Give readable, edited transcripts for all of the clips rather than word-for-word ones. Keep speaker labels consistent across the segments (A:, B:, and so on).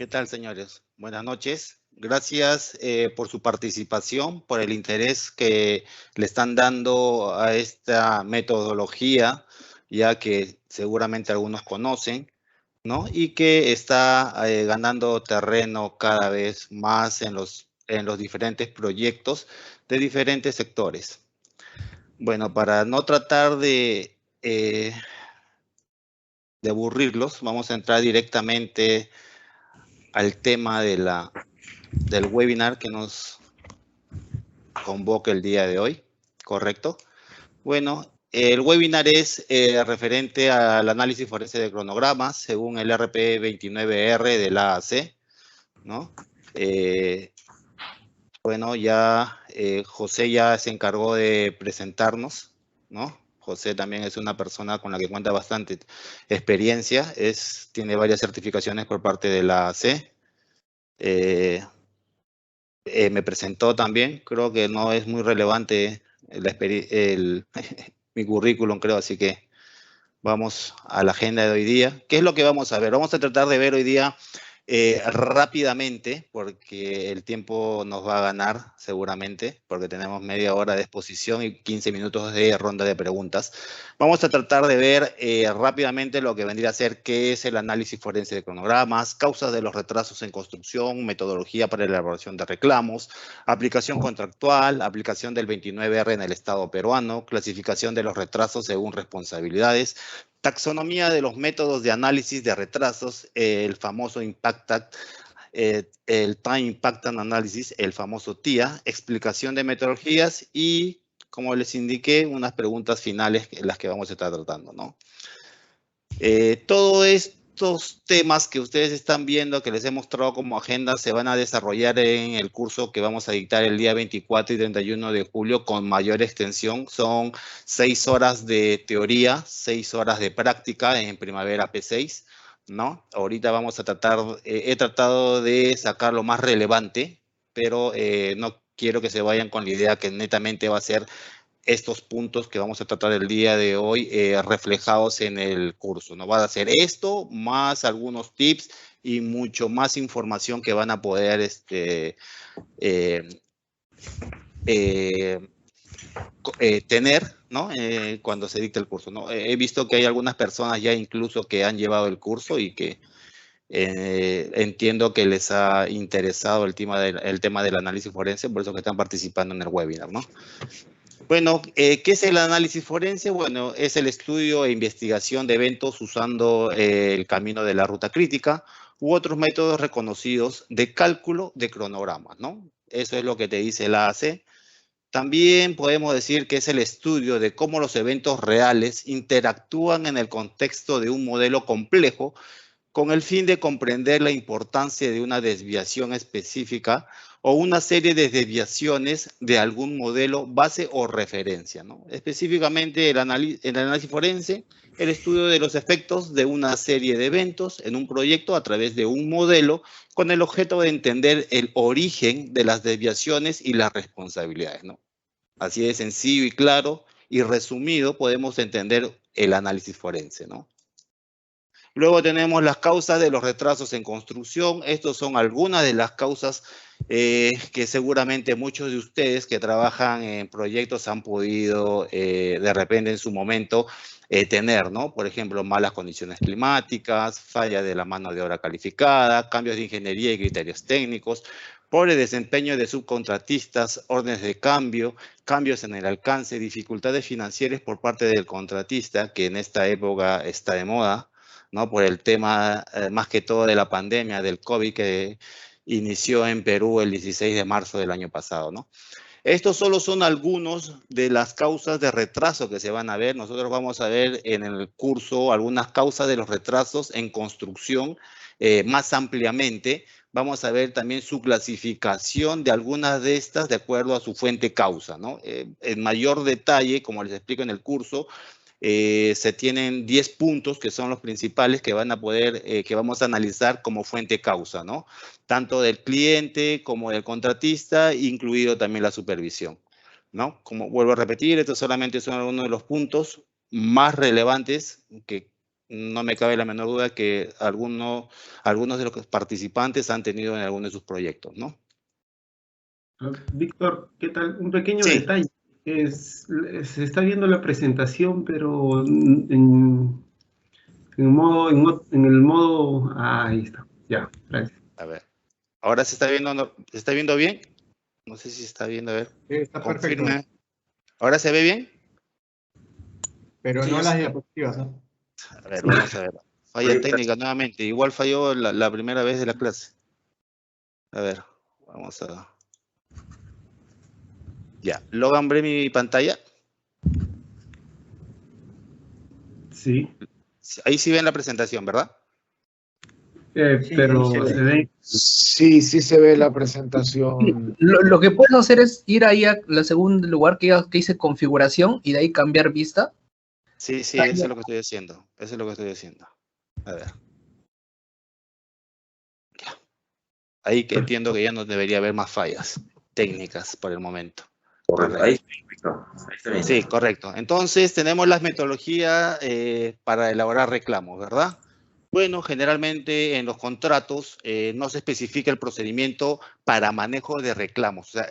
A: ¿Qué tal, señores? Buenas noches. Gracias por su participación, por el interés que le están dando a esta metodología, ya que seguramente algunos conocen, ¿no? Y que está ganando terreno cada vez más en los diferentes proyectos de diferentes sectores. Bueno, para no tratar de aburrirlos, vamos a entrar directamente al tema del webinar que nos convoca el día de hoy, ¿correcto? Bueno, el webinar es referente al análisis forense de cronogramas según el RP 29R de la AAC, ¿no? Bueno, ya José ya se encargó de presentarnos, ¿no? José también es una persona con la que cuenta bastante experiencia, tiene varias certificaciones por parte de la AAC. Me presentó también, creo que no es muy relevante mi currículum, creo, así que vamos a la agenda de hoy día. ¿Qué es lo que vamos a ver? Vamos a tratar de ver hoy día rápidamente, porque el tiempo nos va a ganar seguramente, porque tenemos media hora de exposición y 15 minutos de ronda de preguntas. Vamos a tratar de ver rápidamente lo que vendría a ser qué es el análisis forense de cronogramas, causas de los retrasos en construcción, metodología para la elaboración de reclamos, aplicación contractual, aplicación del 29R en el Estado peruano, clasificación de los retrasos según responsabilidades, taxonomía de los métodos de análisis de retrasos, el famoso el Time Impact Analysis, el famoso TIA, explicación de metodologías y, como les indiqué, unas preguntas finales en las que vamos a estar tratando, ¿no? Todos estos temas que ustedes están viendo, que les he mostrado como agenda, se van a desarrollar en el curso que vamos a dictar el día 24 y 31 de julio con mayor extensión. Son 6 horas de teoría, 6 horas de práctica en Primavera P6, ¿no? Ahorita vamos a tratar, he tratado de sacar lo más relevante, pero no quiero que se vayan con la idea que netamente va a ser estos puntos que vamos a tratar el día de hoy reflejados en el curso. ¿No? Va a ser esto, más algunos tips y mucho más información que van a poder tener, ¿no? Cuando se dicte el curso, ¿no? He visto que hay algunas personas ya incluso que han llevado el curso y que entiendo que les ha interesado el tema del análisis forense, por eso que están participando en el webinar, ¿no? Bueno, ¿qué es el análisis forense? Bueno, es el estudio e investigación de eventos usando el camino de la ruta crítica u otros métodos reconocidos de cálculo de cronogramas, ¿no? Eso es lo que te dice el AAC. También podemos decir que es el estudio de cómo los eventos reales interactúan en el contexto de un modelo complejo con el fin de comprender la importancia de una desviación específica o una serie de desviaciones de algún modelo, base o referencia, ¿no? Específicamente el análisis forense, el estudio de los efectos de una serie de eventos en un proyecto a través de un modelo con el objeto de entender el origen de las desviaciones y las responsabilidades, ¿no? Así de sencillo y claro y resumido podemos entender el análisis forense, ¿no? Luego tenemos las causas de los retrasos en construcción. Estos son algunas de las causas que seguramente muchos de ustedes que trabajan en proyectos han podido de repente en su momento tener, ¿no? Por ejemplo, malas condiciones climáticas, falla de la mano de obra calificada, cambios de ingeniería y criterios técnicos, pobre desempeño de subcontratistas, órdenes de cambio, cambios en el alcance, dificultades financieras por parte del contratista, que en esta época está de moda, ¿no? Por el tema, más que todo, de la pandemia del COVID que inició en Perú el 16 de marzo del año pasado, ¿no? Estos solo son algunos de las causas de retraso que se van a ver. Nosotros vamos a ver en el curso algunas causas de los retrasos en construcción más ampliamente. Vamos a ver también su clasificación de algunas de estas de acuerdo a su fuente causa, ¿no? En mayor detalle, como les explico en el curso, se tienen 10 puntos que son los principales que que vamos a analizar como fuente causa, ¿no? Tanto del cliente como del contratista, incluido también la supervisión, ¿no? Como vuelvo a repetir, estos solamente son algunos de los puntos más relevantes que no me cabe la menor duda que algunos de los participantes han tenido en alguno de sus proyectos, ¿no?
B: Víctor, ¿qué tal? Un pequeño
A: Sí,
B: detalle. Se está viendo la presentación, pero en el modo... ahí está. Ya, gracias.
A: a ver. ¿Ahora se está viendo, se está viendo bien? No sé si se está viendo, a ver.
C: Sí, está perfecto,
A: Confirme. ¿Ahora se ve bien?
C: pero
A: Sí,
C: no
A: yo
C: las
A: sí.
C: diapositivas, ¿no?
A: A ver, vamos a ver. Falla técnica nuevamente. Igual falló la primera vez de la clase. A ver, vamos a... Ya, ¿logran ver mi pantalla?
B: Sí,
A: Ahí sí ven la presentación, ¿verdad?
C: Sí,
B: pero
C: sí,
B: se ve...
D: Sí, sí se ve la presentación.
E: Lo que puedes hacer es ir ahí al segundo lugar que dice configuración y de ahí cambiar vista.
A: Sí, eso es lo que estoy haciendo. Eso es lo que estoy haciendo. A ver. Ya. Ahí que entiendo que ya no debería haber más fallas técnicas por el momento.
F: Correcto. Ahí está bien.
A: Sí, correcto. Entonces tenemos las metodologías para elaborar reclamos, ¿verdad? Bueno, generalmente en los contratos no se especifica el procedimiento para manejo de reclamos. O sea,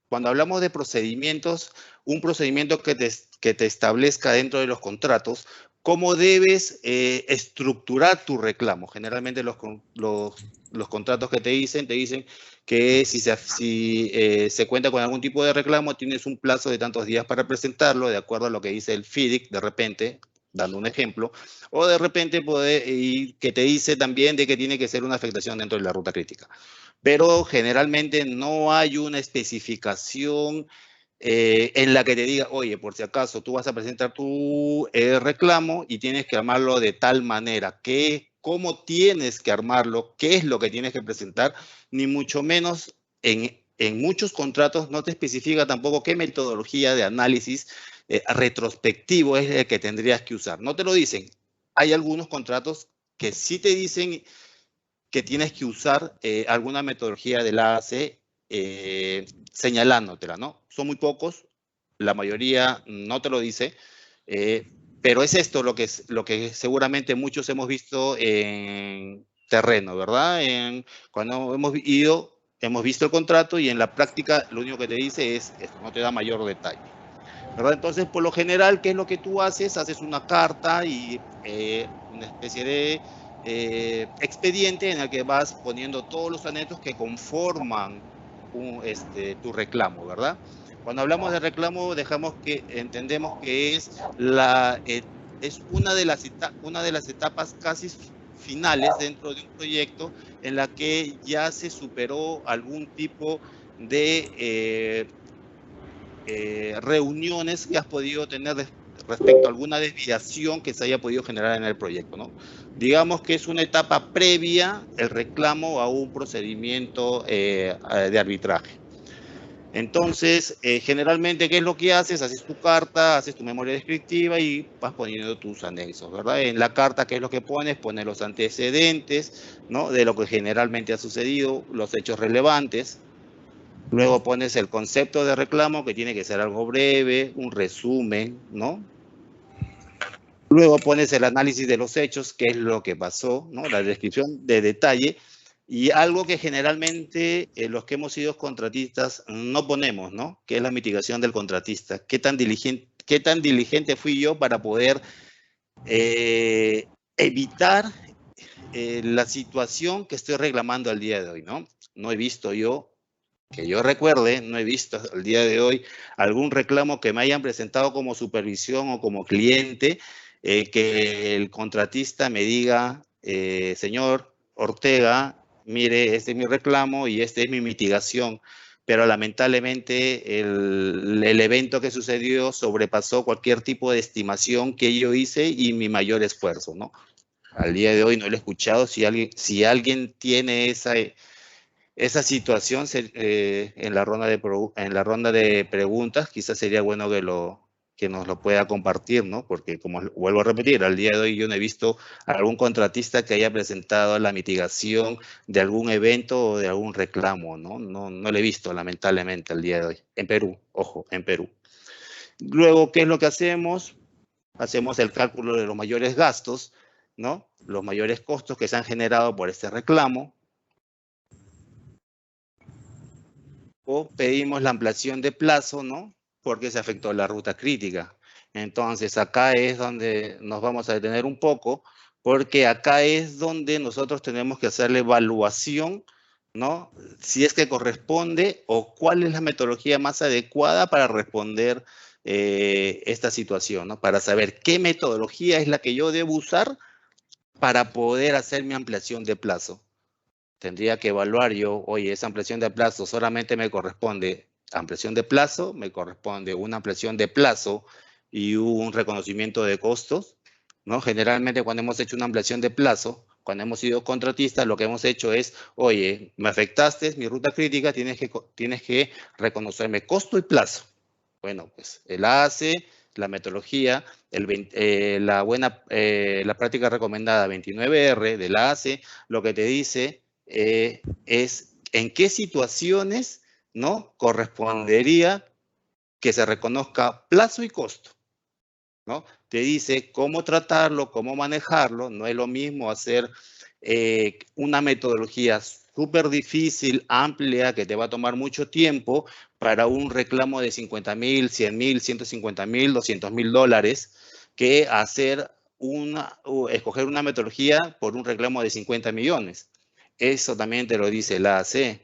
A: cuando hablamos de procedimientos, un procedimiento que te establezca dentro de los contratos, cómo debes estructurar tu reclamo. Generalmente los contratos que te dicen que si se cuenta con algún tipo de reclamo, tienes un plazo de tantos días para presentarlo, de acuerdo a lo que dice el FIDIC, de repente, dando un ejemplo, o de repente y que te dice también de que tiene que ser una afectación dentro de la ruta crítica. Pero generalmente no hay una especificación en la que te diga, oye, por si acaso tú vas a presentar tu reclamo y tienes que armarlo de tal manera, cómo tienes que armarlo, qué es lo que tienes que presentar, ni mucho menos en muchos contratos no te especifica tampoco qué metodología de análisis retrospectivo es el que tendrías que usar. No te lo dicen. Hay algunos contratos que sí te dicen que tienes que usar alguna metodología del AAC señalándotela, ¿no? Son muy pocos, la mayoría no te lo dice, pero es esto lo que seguramente muchos hemos visto en terreno, ¿verdad? Cuando hemos visto el contrato y en la práctica lo único que te dice es esto, no te da mayor detalle, ¿verdad? Entonces, por lo general, ¿qué es lo que tú haces? Haces una carta y una especie de expediente en el que vas poniendo todos los anexos que conforman tu reclamo, ¿verdad? Cuando hablamos de reclamo, entendemos que es una de las etapas casi finales dentro de un proyecto en la que ya se superó algún tipo de reuniones que has podido tener respecto a alguna desviación que se haya podido generar en el proyecto, ¿no? Digamos que es una etapa previa el reclamo a un procedimiento de arbitraje. Entonces, generalmente, ¿qué es lo que haces? Haces tu carta, haces tu memoria descriptiva y vas poniendo tus anexos, ¿verdad? En la carta, ¿qué es lo que pones? Pones los antecedentes, ¿no? De lo que generalmente ha sucedido, los hechos relevantes. Luego pones el concepto de reclamo, que tiene que ser algo breve, un resumen, ¿no? Luego pones el análisis de los hechos, qué es lo que pasó, ¿no? La descripción de detalle. Y algo que generalmente los que hemos sido contratistas no ponemos, ¿no? Que es la mitigación del contratista. ¿Qué tan diligente fui yo para poder evitar la situación que estoy reclamando al día de hoy, ¿no? No he visto yo, que yo recuerde, no he visto al día de hoy algún reclamo que me hayan presentado como supervisión o como cliente, que el contratista me diga, señor Ortega, mire, este es mi reclamo y esta es mi mitigación, pero lamentablemente el evento que sucedió sobrepasó cualquier tipo de estimación que yo hice y mi mayor esfuerzo, ¿no? Al día de hoy no lo he escuchado. Si alguien tiene esa situación en la ronda de preguntas, quizás sería bueno que nos lo pueda compartir, ¿no? Porque, como vuelvo a repetir, al día de hoy yo no he visto algún contratista que haya presentado la mitigación de algún evento o de algún reclamo, ¿no? No lo he visto, lamentablemente, al día de hoy. En Perú, ojo, en Perú. Luego, ¿qué es lo que hacemos? Hacemos el cálculo de los mayores gastos. ¿no? Los mayores costos que se han generado por este reclamo. O pedimos la ampliación de plazo, ¿no? Porque se afectó la ruta crítica. Entonces, acá es donde nos vamos a detener un poco, porque acá es donde nosotros tenemos que hacer la evaluación, ¿no? Si es que corresponde o cuál es la metodología más adecuada para responder esta situación, ¿no? Para saber qué metodología es la que yo debo usar para poder hacer mi ampliación de plazo. Tendría que evaluar yo, oye, esa ampliación de plazo solamente me corresponde ampliación de plazo, me corresponde una ampliación de plazo y un reconocimiento de costos, ¿no? Generalmente cuando hemos hecho una ampliación de plazo, cuando hemos sido contratistas, lo que hemos hecho es, oye, me afectaste, mi ruta crítica, tienes que reconocerme costo y plazo. Bueno, pues el AAC, la metodología, la práctica recomendada 29R del AAC, lo que te dice es en qué situaciones, ¿no? Correspondería que se reconozca plazo y costo, ¿no? Te dice cómo tratarlo, cómo manejarlo. No es lo mismo hacer una metodología súper difícil, amplia, que te va a tomar mucho tiempo para un reclamo de 50,000, 100,000, 150,000, 200,000 dólares, que escoger una metodología por un reclamo de 50 millones. Eso también te lo dice el AAC,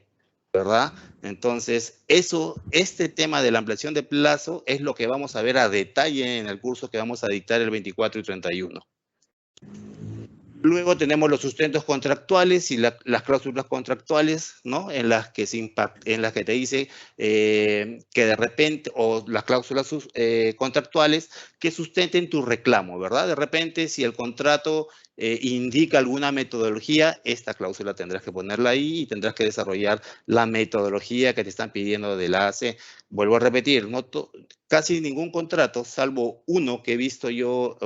A: ¿verdad? Entonces, este tema de la ampliación de plazo es lo que vamos a ver a detalle en el curso que vamos a dictar el 24 y 31. Luego tenemos los sustentos contractuales y las cláusulas contractuales, ¿no? En las que te dice que de repente, o las cláusulas contractuales que sustenten tu reclamo, ¿verdad? De repente, si el contrato indica alguna metodología, esta cláusula tendrás que ponerla ahí y tendrás que desarrollar la metodología que te están pidiendo del AAC. Vuelvo a repetir, casi ningún contrato, salvo uno que he visto yo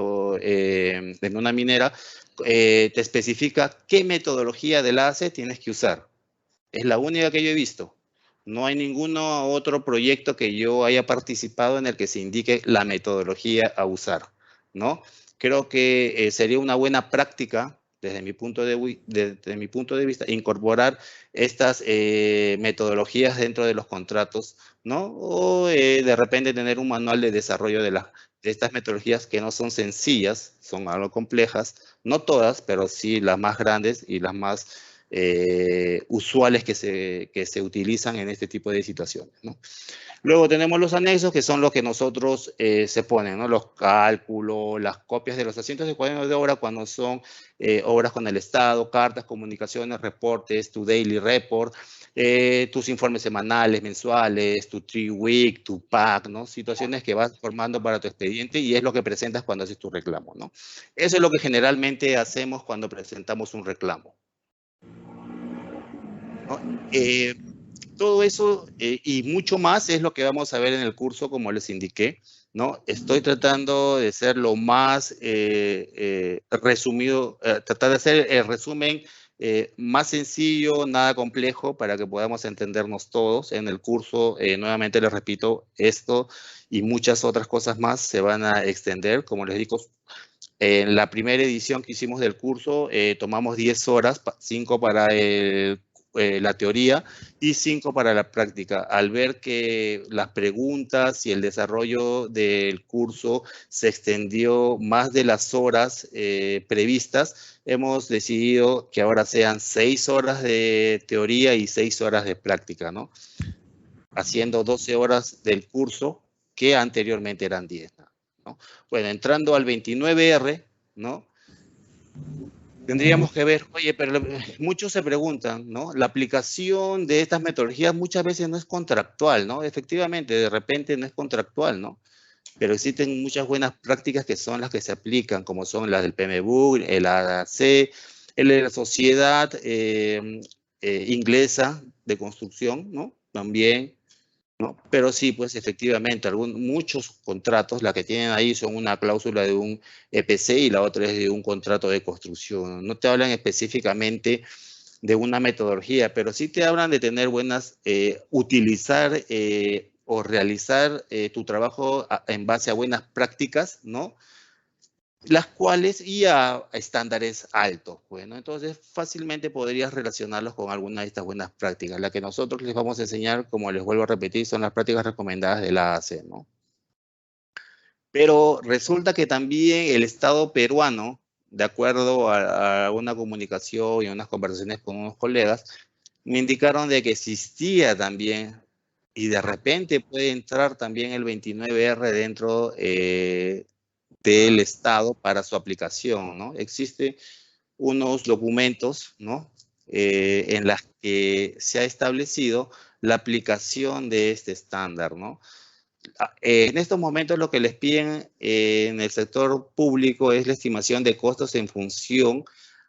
A: en una minera, te especifica qué metodología del AAC tienes que usar. Es la única que yo he visto. No hay ningún otro proyecto que yo haya participado en el que se indique la metodología a usar, ¿no? Creo que sería una buena práctica, desde mi punto de vista, incorporar estas metodologías dentro de los contratos, ¿no? O de repente tener un manual de desarrollo de estas metodologías que no son sencillas, son algo complejas, no todas, pero sí las más grandes y las más usuales que se utilizan en este tipo de situaciones, ¿no? Luego tenemos los anexos, que son los que nosotros se ponen, ¿no? Los cálculos, las copias de los asientos de cuadernos de obra cuando son obras con el Estado, cartas, comunicaciones, reportes, tu daily report, tus informes semanales, mensuales, tu 3-week, tu PAC, ¿no? Situaciones que vas formando para tu expediente y es lo que presentas cuando haces tu reclamo, ¿no? Eso es lo que generalmente hacemos cuando presentamos un reclamo, ¿no? Todo eso y mucho más es lo que vamos a ver en el curso, como les indiqué, ¿no? Estoy tratando de ser lo más resumido, tratar de hacer el resumen más sencillo, nada complejo, para que podamos entendernos todos. En el curso, nuevamente les repito, esto y muchas otras cosas más se van a extender. Como les digo, en la primera edición que hicimos del curso, tomamos 10 horas, 5 para la teoría y 5 para la práctica. Al ver que las preguntas y el desarrollo del curso se extendió más de las horas previstas, hemos decidido que ahora sean 6 horas de teoría y 6 horas de práctica, ¿no? Haciendo 12 horas del curso que anteriormente eran 10, ¿no? Bueno, entrando al 29R, ¿no? Tendríamos que ver, oye, pero muchos se preguntan, ¿no? La aplicación de estas metodologías muchas veces no es contractual, ¿no? Efectivamente, de repente no es contractual, ¿no? Pero existen muchas buenas prácticas que son las que se aplican, como son las del PMBOK, el AAC, el de la Sociedad Inglesa de Construcción, ¿no? También, ¿no? Pero sí, pues efectivamente, muchos contratos, la que tienen ahí son una cláusula de un EPC y la otra es de un contrato de construcción. No te hablan específicamente de una metodología, pero sí te hablan de tener utilizar o realizar tu trabajo en base a buenas prácticas, ¿no? las cuales y a estándares altos. Bueno, entonces fácilmente podrías relacionarlos con alguna de estas buenas prácticas. La que nosotros les vamos a enseñar, como les vuelvo a repetir, son las prácticas recomendadas de la AAC, ¿no? Pero resulta que también el Estado peruano, de acuerdo a una comunicación y unas conversaciones con unos colegas, me indicaron de que existía también, y de repente puede entrar también el 29R dentro del Estado para su aplicación, ¿no? Existen unos documentos, ¿no? En las que se ha establecido la aplicación de este estándar, ¿no? En estos momentos lo que les piden en el sector público es la estimación de costos en función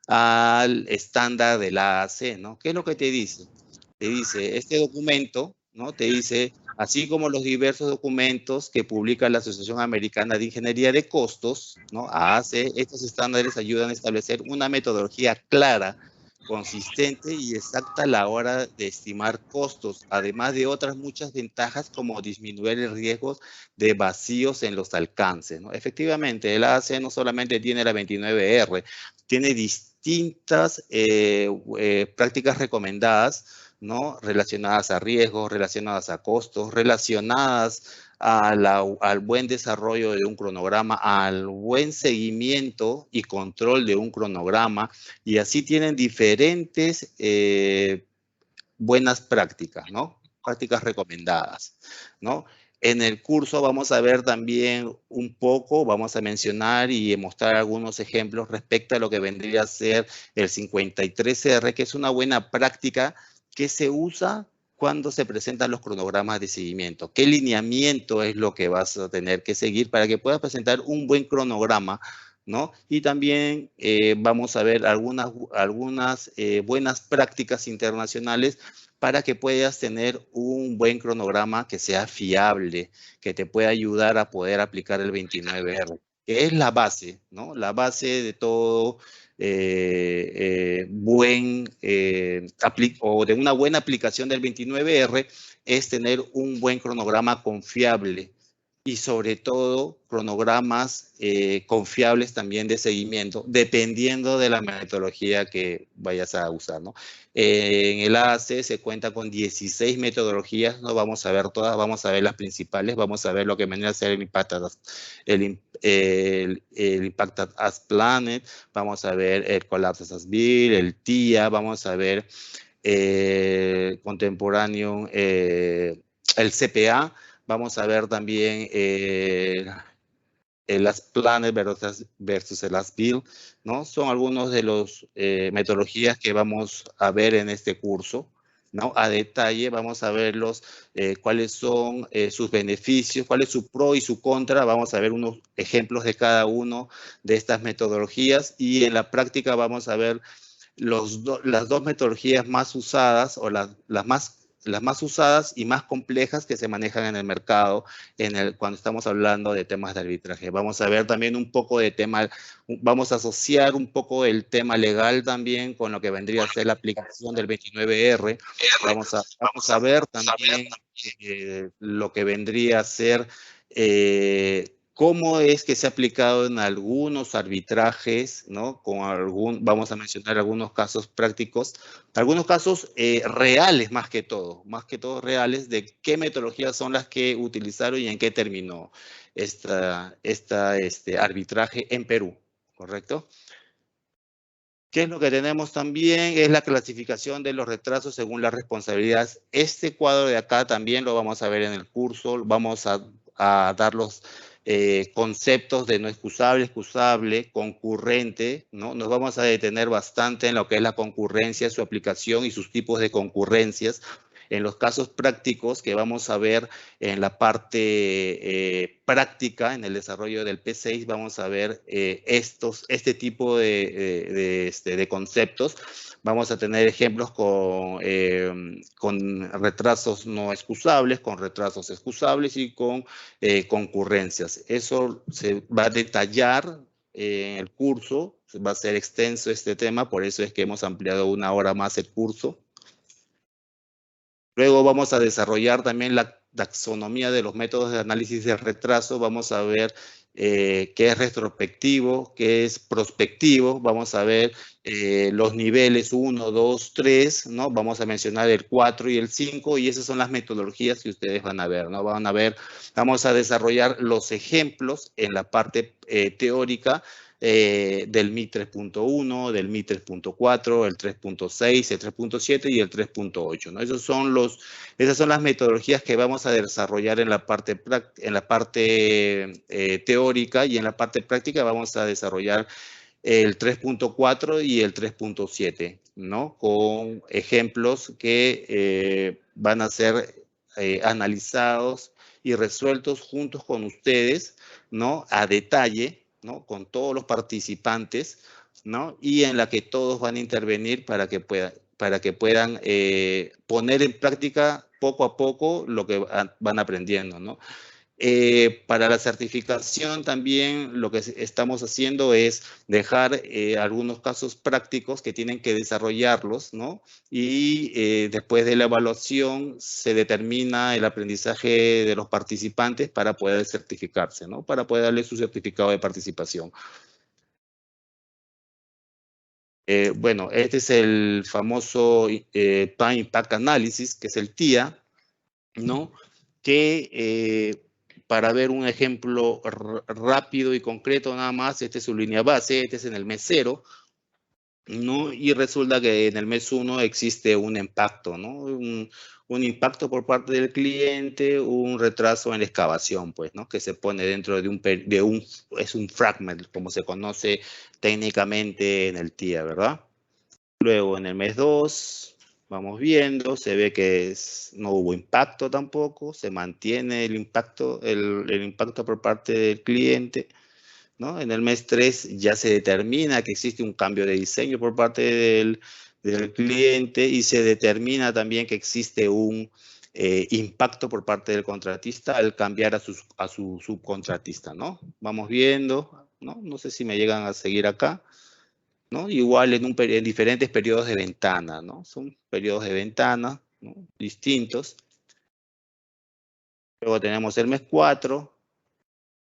A: al estándar de la AAC, ¿no? ¿Qué es lo que te dice? Te dice, este documento, ¿no? Te dice, así como los diversos documentos que publica la Asociación Americana de Ingeniería de Costos, ¿no? AAC, estos estándares ayudan a establecer una metodología clara, consistente y exacta a la hora de estimar costos, además de otras muchas ventajas como disminuir el riesgo de vacíos en los alcances, ¿no? Efectivamente, el AAC no solamente tiene la 29R, tiene distintas prácticas recomendadas, ¿no? Relacionadas a riesgos, relacionadas a costos, relacionadas al buen desarrollo de un cronograma, al buen seguimiento y control de un cronograma, y así tienen diferentes buenas prácticas, ¿no? Prácticas recomendadas, ¿no? En el curso vamos a ver también un poco, vamos a mencionar y mostrar algunos ejemplos respecto a lo que vendría a ser el 53R, que es una buena práctica que se usa cuando se presentan los cronogramas de seguimiento. ¿Qué lineamiento es lo que vas a tener que seguir para que puedas presentar un buen cronograma, ¿no? Y también vamos a ver algunas buenas prácticas internacionales para que puedas tener un buen cronograma que sea fiable, que te pueda ayudar a poder aplicar el 29R, que es la base, ¿no? La base de todo o de una buena aplicación del 29R es tener un buen cronograma confiable y sobre todo cronogramas confiables también de seguimiento, dependiendo de la metodología que vayas a usar, ¿no? En el AAC se cuenta con 16 metodologías, no vamos a ver todas, vamos a ver las principales, vamos a ver lo que vendría a ser el Impacted as Planet, vamos a ver el Collapse as Built, el TIA, vamos a ver contemporáneo, el CPA, vamos a ver también el As Planet versus el As Built, ¿no? Son algunos de las metodologías que vamos a ver en este curso, ¿no? A detalle vamos a ver cuáles son sus beneficios, cuál es su pro y su contra. Vamos a ver unos ejemplos de cada uno de estas metodologías y en la práctica vamos a ver las dos metodologías más usadas o las más usadas y más complejas que se manejan en el mercado cuando estamos hablando de temas de arbitraje. Vamos a ver también un poco de vamos a asociar un poco el tema legal también con lo que vendría a ser la aplicación del 29R. Vamos a ver también lo que vendría a ser cómo es que se ha aplicado en algunos arbitrajes, ¿no? Vamos a mencionar algunos casos prácticos, algunos casos reales más que todo reales de qué metodologías son las que utilizaron y en qué terminó este arbitraje en Perú, ¿correcto? ¿Qué es lo que tenemos también? Es la clasificación de los retrasos según las responsabilidades. Este cuadro de acá también lo vamos a ver en el curso, vamos a dar los conceptos de no excusable, excusable, concurrente, ¿no? Nos vamos a detener bastante en lo que es la concurrencia, su aplicación y sus tipos de concurrencias. En los casos prácticos que vamos a ver en la parte práctica, en el desarrollo del P6, vamos a ver este tipo de conceptos. Vamos a tener ejemplos con retrasos no excusables, con retrasos excusables y con concurrencias. Eso se va a detallar en el curso, va a ser extenso este tema, por eso es que hemos ampliado 1 hora más el curso. Luego vamos a desarrollar también taxonomía de los métodos de análisis de retraso, vamos a ver qué es retrospectivo, qué es prospectivo, vamos a ver los niveles 1, 2, 3, ¿no? Vamos a mencionar el 4 y el 5, y esas son las metodologías que ustedes van a ver, ¿no? Vamos a desarrollar los ejemplos en la parte teórica del MI 3.1, del MI 3.4, el 3.6, el 3.7 y el 3.8, ¿no? Esas son las metodologías que vamos a desarrollar en la parte teórica, y en la parte práctica vamos a desarrollar el 3.4 y el 3.7, ¿no? Con ejemplos que van a ser analizados y resueltos juntos con ustedes, ¿no? A detalle, ¿no? Con todos los participantes, ¿no? Y en la que todos van a intervenir para que puedan poner en práctica poco a poco lo que van aprendiendo, ¿no? Para la certificación también lo que estamos haciendo es dejar algunos casos prácticos que tienen que desarrollarlos, ¿no? Y después de la evaluación se determina el aprendizaje de los participantes para poder certificarse, ¿no? Para poder darle su certificado de participación. Bueno, este es el famoso Time Impact Analysis, que es el TIA, ¿no? Que para ver un ejemplo rápido y concreto nada más, esta es su línea base, este es en el mes 0, ¿no? Y resulta que en el mes 1 existe un impacto, ¿no? Un impacto por parte del cliente, un retraso en la excavación, pues, ¿no? Que se pone dentro es un fragment, como se conoce técnicamente en el TIA, ¿verdad? Luego en el mes 2, vamos viendo, se ve que no hubo impacto tampoco, se mantiene el impacto por parte del cliente, ¿no? En el mes 3 ya se determina que existe un cambio de diseño por parte del cliente, y se determina también que existe un impacto por parte del contratista al cambiar a su subcontratista, ¿no? Vamos viendo, ¿no? No sé si me llegan a seguir acá, ¿no? Igual en diferentes periodos de ventana, ¿no? Son periodos de ventana, ¿no? Distintos. Luego tenemos el mes 4,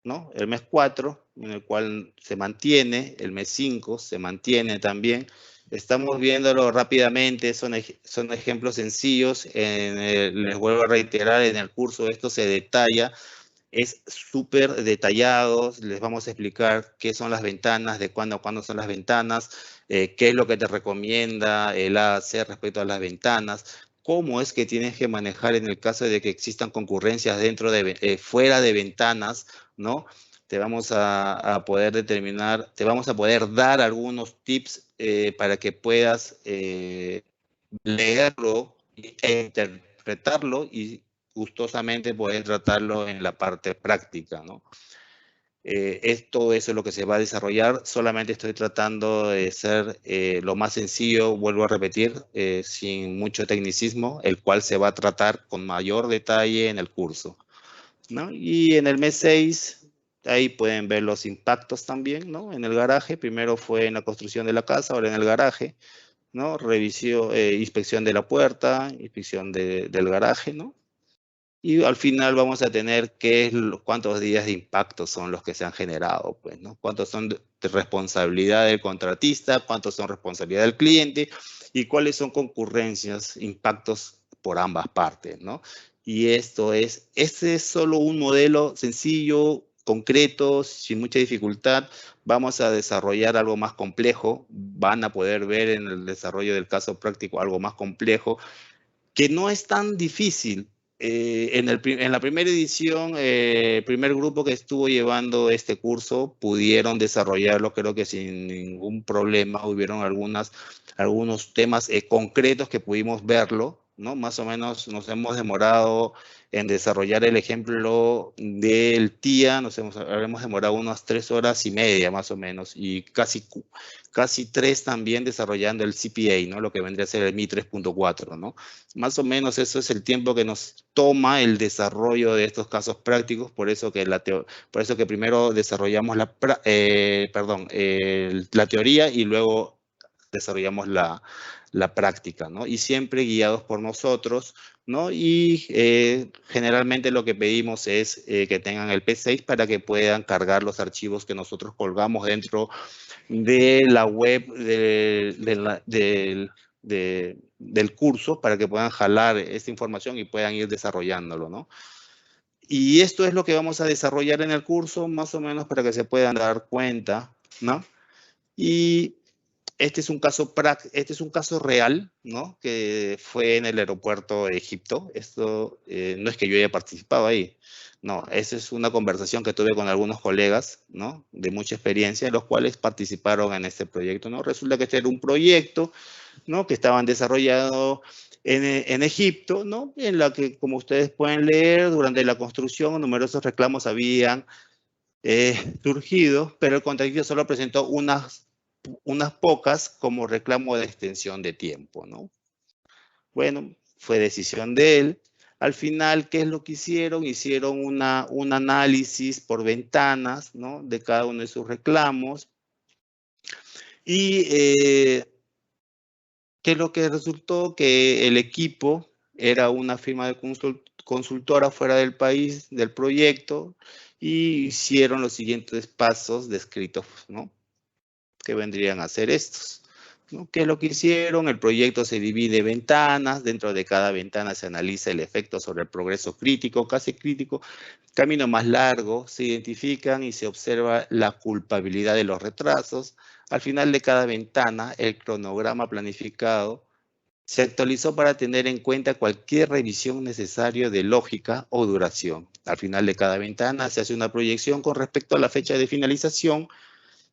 A: ¿no? El mes 4, en el cual se mantiene, el mes 5 se mantiene también. Estamos viéndolo rápidamente, son ejemplos sencillos. Les vuelvo a reiterar, en el curso esto se detalla. Es súper detallado, les vamos a explicar qué son las ventanas, de cuándo a cuándo son las ventanas, qué es lo que te recomienda el AAC respecto a las ventanas, cómo es que tienes que manejar en el caso de que existan concurrencias fuera de ventanas, ¿no? Te vamos a poder determinar, te vamos a poder dar algunos tips para que puedas leerlo e interpretarlo y gustosamente poder tratarlo en la parte práctica, ¿no? Todo eso es lo que se va a desarrollar. Solamente estoy tratando de ser lo más sencillo, vuelvo a repetir, sin mucho tecnicismo, el cual se va a tratar con mayor detalle en el curso, ¿no? Y en el mes 6, ahí pueden ver los impactos también, ¿no? En el garaje, primero fue en la construcción de la casa, ahora en el garaje, ¿no? Revisión, inspección de la puerta, inspección del garaje, ¿no? Y al final vamos a tener cuántos días de impacto son los que se han generado, pues, ¿no? Cuántos son de responsabilidad del contratista, cuántos son responsabilidad del cliente, y cuáles son concurrencias, impactos por ambas partes, ¿no? Y este es solo un modelo sencillo, concreto, sin mucha dificultad. Vamos a desarrollar algo más complejo. Van a poder ver en el desarrollo del caso práctico algo más complejo, que no es tan difícil. En la primera edición, el primer grupo que estuvo llevando este curso pudieron desarrollarlo, creo que sin ningún problema. Hubieron algunos temas concretos que pudimos verlo, ¿no? Más o menos nos hemos demorado en desarrollar el ejemplo del TIA, habremos demorado unas 3 horas y media más o menos, y casi 3 también desarrollando el CPA, ¿no? Lo que vendría a ser el MI 3.4, ¿no? Más o menos eso es el tiempo que nos toma el desarrollo de estos casos prácticos, por eso que primero desarrollamos la teoría y luego desarrollamos la la práctica, ¿no? Y siempre guiados por nosotros, ¿no? Y generalmente lo que pedimos es que tengan el P6 para que puedan cargar los archivos que nosotros colgamos dentro de la web del curso, para que puedan jalar esta información y puedan ir desarrollándolo, ¿no? Y esto es lo que vamos a desarrollar en el curso, más o menos para que se puedan dar cuenta, ¿no? Y este es un caso real, ¿no? Que fue en el aeropuerto de Egipto. Esto no es que yo haya participado ahí. No, esa es una conversación que tuve con algunos colegas, ¿no? De mucha experiencia, los cuales participaron en este proyecto, ¿no? Resulta que este era un proyecto, ¿no? Que estaban desarrollando en Egipto, ¿no? En la que, como ustedes pueden leer, durante la construcción numerosos reclamos habían surgido, pero el contratista solo presentó unas pocas como reclamo de extensión de tiempo, ¿no? Bueno, fue decisión de él. Al final, ¿qué es lo que hicieron? Hicieron un análisis por ventanas, ¿no? De cada uno de sus reclamos. Y ¿qué es lo que resultó? Que el equipo era una firma de consultora fuera del país, del proyecto, y hicieron los siguientes pasos descritos, ¿no? Que vendrían a ser estos, ¿no? ¿Qué es lo que hicieron? El proyecto se divide en ventanas. Dentro de cada ventana se analiza el efecto sobre el progreso crítico, casi crítico, camino más largo, se identifican y se observa la culpabilidad de los retrasos. Al final de cada ventana, el cronograma planificado se actualizó para tener en cuenta cualquier revisión necesaria de lógica o duración. Al final de cada ventana se hace una proyección con respecto a la fecha de finalización.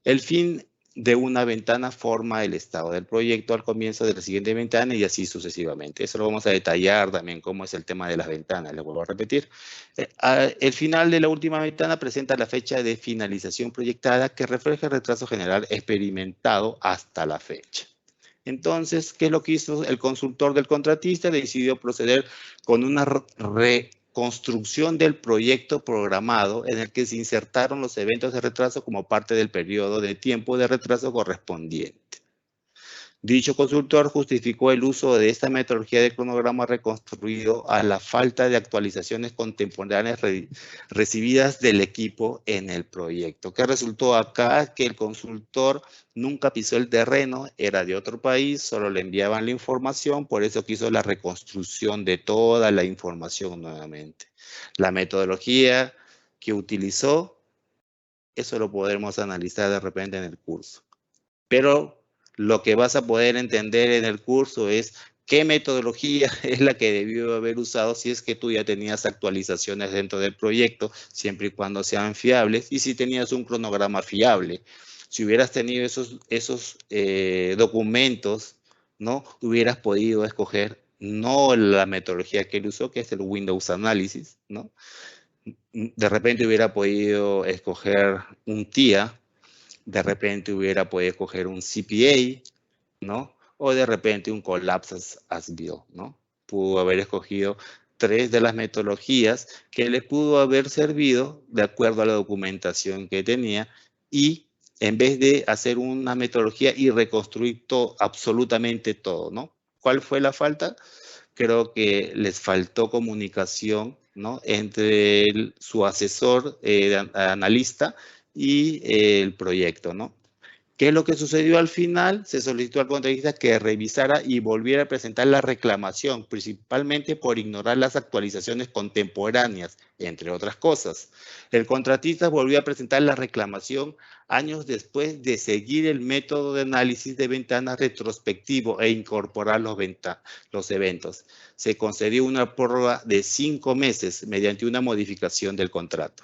A: El fin de una ventana forma el estado del proyecto al comienzo de la siguiente ventana y así sucesivamente. Eso lo vamos a detallar también, cómo es el tema de las ventanas. Le vuelvo a repetir. El final de la última ventana presenta la fecha de finalización proyectada que refleja el retraso general experimentado hasta la fecha. Entonces, ¿qué es lo que hizo el consultor del contratista? Decidió proceder con una reconstrucción del proyecto programado en el que se insertaron los eventos de retraso como parte del periodo de tiempo de retraso correspondiente. Dicho consultor justificó el uso de esta metodología de cronograma reconstruido a la falta de actualizaciones contemporáneas recibidas del equipo en el proyecto. ¿Qué resultó acá? Que el consultor nunca pisó el terreno, era de otro país, solo le enviaban la información, por eso quiso la reconstrucción de toda la información nuevamente. La metodología que utilizó, eso lo podremos analizar de repente en el curso. Pero lo que vas a poder entender en el curso es qué metodología es la que debió haber usado si es que tú ya tenías actualizaciones dentro del proyecto, siempre y cuando sean fiables, y si tenías un cronograma fiable. Si hubieras tenido esos documentos, ¿no? Hubieras podido escoger no la metodología que él usó, que es el Windows Analysis, ¿no? De repente hubiera podido escoger un TIA, de repente hubiera podido escoger un CPA, ¿no? O de repente un Collapse as Built, ¿no? Pudo haber escogido 3 de las metodologías que le pudo haber servido de acuerdo a la documentación que tenía, y en vez de hacer una metodología y reconstruir todo, absolutamente todo, ¿no? ¿Cuál fue la falta? Creo que les faltó comunicación, ¿no? Entre su asesor analista y el proyecto, ¿no? ¿Qué es lo que sucedió al final? Se solicitó al contratista que revisara y volviera a presentar la reclamación, principalmente por ignorar las actualizaciones contemporáneas, entre otras cosas. El contratista volvió a presentar la reclamación años después de seguir el método de análisis de ventanas retrospectivo e incorporar los eventos. Se concedió una prórroga de 5 meses mediante una modificación del contrato,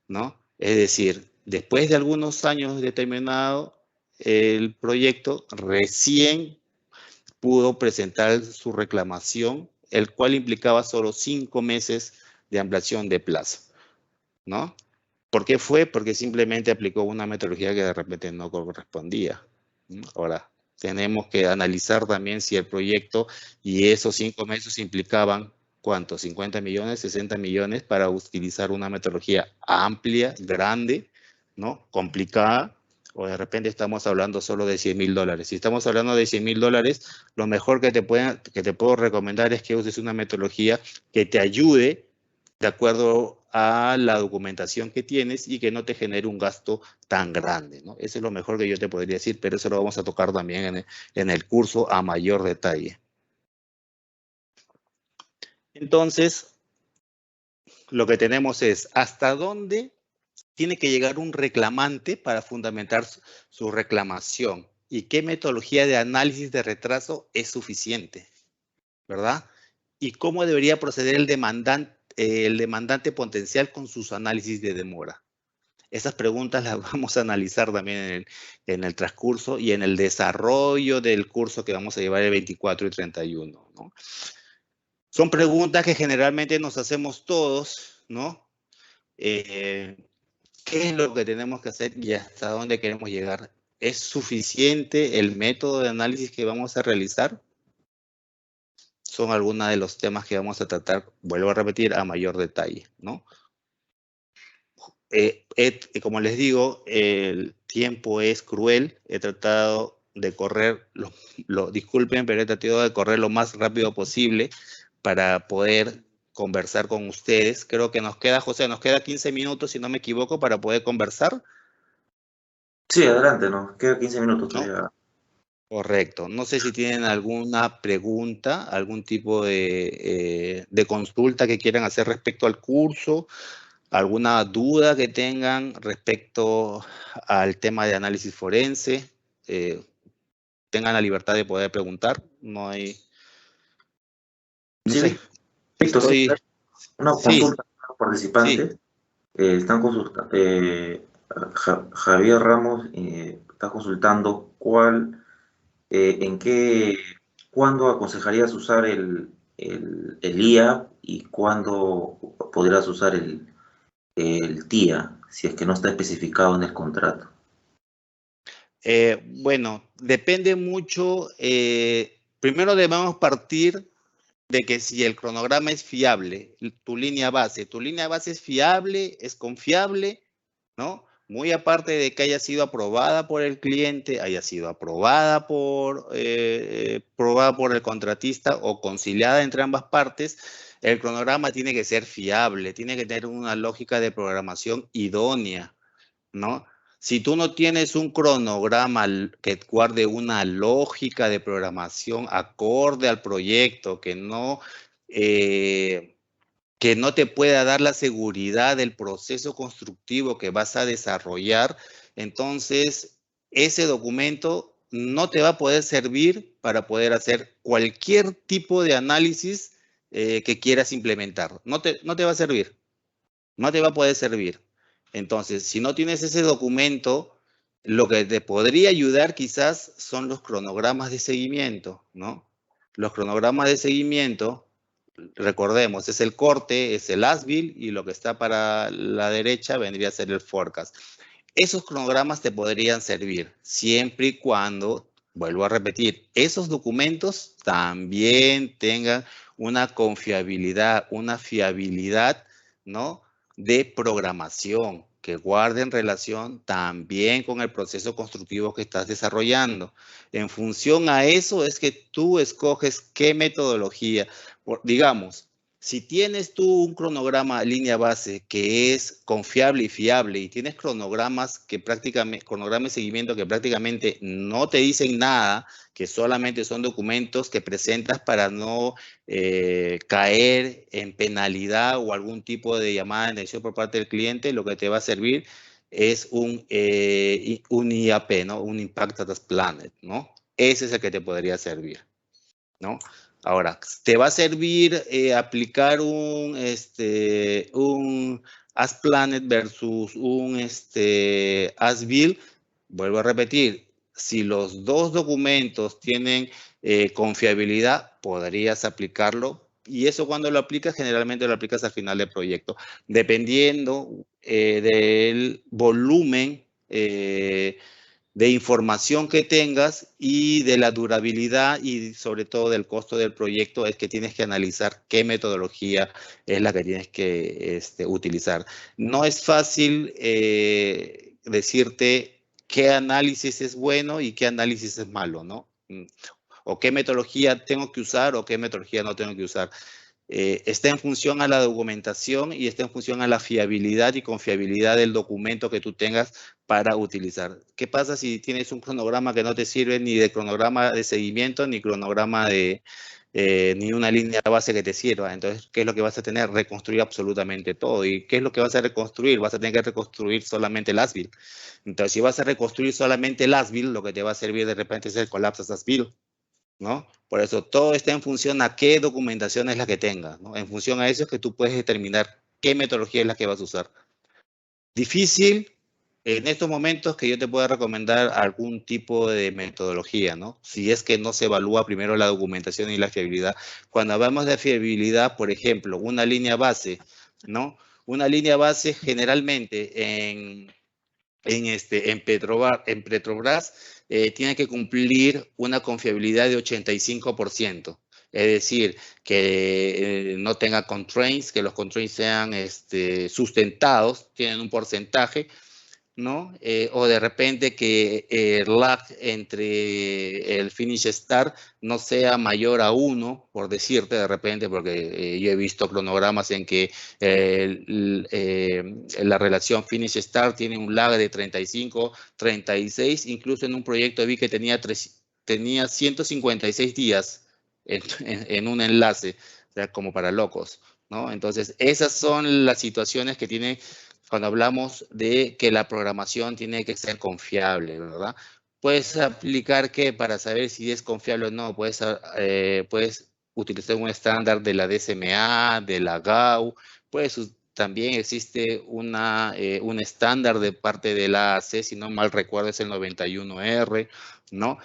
A: ¿no? Es decir, después de algunos años de terminado el proyecto, recién pudo presentar su reclamación, el cual implicaba solo 5 meses de ampliación de plazo, ¿no? ¿Por qué fue? Porque simplemente aplicó una metodología que de repente no correspondía. Ahora, tenemos que analizar también si el proyecto y esos 5 meses implicaban, ¿cuánto? 50 millones, 60 millones para utilizar una metodología amplia, grande, ¿no? Complicada, O de repente estamos hablando solo de $100.000. Si estamos hablando de $100.000, lo mejor que te puedo recomendar es que uses una metodología que te ayude de acuerdo a la documentación que tienes y que no te genere un gasto tan grande, ¿no? Eso es lo mejor que yo te podría decir, pero eso lo vamos a tocar también en el curso a mayor detalle. Entonces, lo que tenemos es hasta dónde tiene que llegar un reclamante para fundamentar su reclamación y qué metodología de análisis de retraso es suficiente, ¿verdad? Y cómo debería proceder el demandante potencial con sus análisis de demora. Esas preguntas las vamos a analizar también en el transcurso y en el desarrollo del curso que vamos a llevar el 24 y 31, ¿no? Son preguntas que generalmente nos hacemos todos, ¿no? ¿Qué es lo que tenemos que hacer y hasta dónde queremos llegar? ¿Es suficiente el método de análisis que vamos a realizar? Son algunos de los temas que vamos a tratar, vuelvo a repetir, a mayor detalle, ¿no? Como les digo, el tiempo es cruel. He tratado de correr, disculpen, pero he tratado de correr lo más rápido posible para poder conversar con ustedes. Creo que nos queda, José, nos queda 15 minutos, si no me equivoco, para poder conversar.
F: Sí, adelante, nos queda 15 minutos
A: ¿No?
F: todavía.
A: Correcto. No sé si tienen alguna pregunta, algún tipo de consulta que quieran hacer respecto al curso, alguna duda que tengan respecto al tema de análisis forense. Tengan la libertad de poder preguntar. No hay... No
F: Sí,
A: sé.
F: Víctor, sí,
A: Estoy...
F: una
A: Sí,
F: consulta a los participantes. Están consultando, Javier Ramos está consultando cuándo aconsejarías usar el IA y cuándo podrías usar el TIA, si es que no está especificado en el contrato.
A: Bueno, depende mucho. Primero debemos partir de que si el cronograma es fiable, tu línea base es fiable, es confiable, ¿no? Muy aparte de que haya sido aprobada por el cliente, haya sido aprobada por el contratista o conciliada entre ambas partes, el cronograma tiene que ser fiable, tiene que tener una lógica de programación idónea, ¿no? Si tú no tienes un cronograma que guarde una lógica de programación acorde al proyecto, que no te pueda dar la seguridad del proceso constructivo que vas a desarrollar, entonces ese documento no te va a poder servir para poder hacer cualquier tipo de análisis que quieras implementar. No te va a servir, no te va a poder servir. Entonces, si no tienes ese documento, lo que te podría ayudar quizás son los cronogramas de seguimiento, ¿no? Los cronogramas de seguimiento, recordemos, es el corte, es el as-built y lo que está para la derecha vendría a ser el forecast. Esos cronogramas te podrían servir siempre y cuando, vuelvo a repetir, esos documentos también tengan una confiabilidad, una fiabilidad, ¿no?, de programación, que guarden relación también con el proceso constructivo que estás desarrollando. En función a eso es que tú escoges qué metodología. Digamos, si tienes tú un cronograma línea base que es confiable y fiable y tienes cronogramas de seguimiento que prácticamente no te dicen nada, que solamente son documentos que presentas para no caer en penalidad o algún tipo de llamada de atención por parte del cliente, lo que te va a servir es un IAP, ¿no? Un Impact As Planned, ¿no? Ese es el que te podría servir, ¿no? Ahora, ¿te va a servir aplicar un As Planned versus un As Built? Vuelvo a repetir, si los dos documentos tienen confiabilidad, podrías aplicarlo. Y eso cuando lo aplicas, generalmente lo aplicas al final del proyecto. Dependiendo del volumen de información que tengas y de la durabilidad y sobre todo del costo del proyecto, es que tienes que analizar qué metodología es la que tienes que utilizar. No es fácil decirte qué análisis es bueno y qué análisis es malo, ¿no? O qué metodología tengo que usar o qué metodología no tengo que usar. Está en función a la documentación y está en función a la fiabilidad y confiabilidad del documento que tú tengas para utilizar. ¿Qué pasa si tienes un cronograma que no te sirve ni de cronograma de seguimiento ni cronograma de ni una línea base que te sirva? Entonces, ¿qué es lo que vas a tener? Reconstruir absolutamente todo. ¿Y qué es lo que vas a reconstruir? Vas a tener que reconstruir solamente el as-build. Entonces, si vas a reconstruir solamente el as-build, lo que te va a servir de repente es el collapse as-build, ¿no? Por eso todo está en función a qué documentación es la que tengas, ¿no? En función a eso es que tú puedes determinar qué metodología es la que vas a usar. Difícil en estos momentos que yo te pueda recomendar algún tipo de metodología, ¿no? Si es que no se evalúa primero la documentación y la fiabilidad. Cuando hablamos de fiabilidad, por ejemplo, una línea base, ¿no? Una línea base generalmente en Petrobras tiene que cumplir una confiabilidad de 85%. Es decir, que no tenga constraints, que los constraints sean sustentados, tienen un porcentaje, ¿no? O de repente que el lag entre el finish start no sea mayor a 1, por decirte de repente, porque yo he visto cronogramas en que la relación finish start tiene un lag de 35, 36, incluso en un proyecto vi que tenía 156 días en un enlace, o sea, como para locos, ¿no? Entonces, esas son las situaciones que tiene cuando hablamos de que la programación tiene que ser confiable, ¿verdad? Puedes aplicar que para saber si es confiable o no, puedes utilizar un estándar de la DSMA, de la GAU, también existe un estándar de parte de la AAC, si no mal recuerdo es el 91R, ¿no?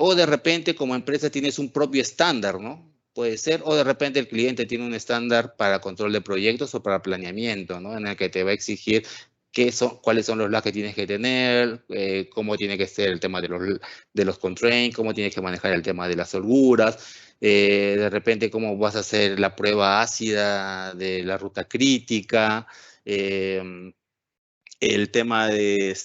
A: O de repente como empresa tienes un propio estándar, ¿no? Puede ser, o de repente el cliente tiene un estándar para control de proyectos o para planeamiento, ¿no? En el que te va a exigir cuáles son los lags que tienes que tener, cómo tiene que ser el tema de los constraints, cómo tienes que manejar el tema de las holguras, de repente cómo vas a hacer la prueba ácida de la ruta crítica, el tema de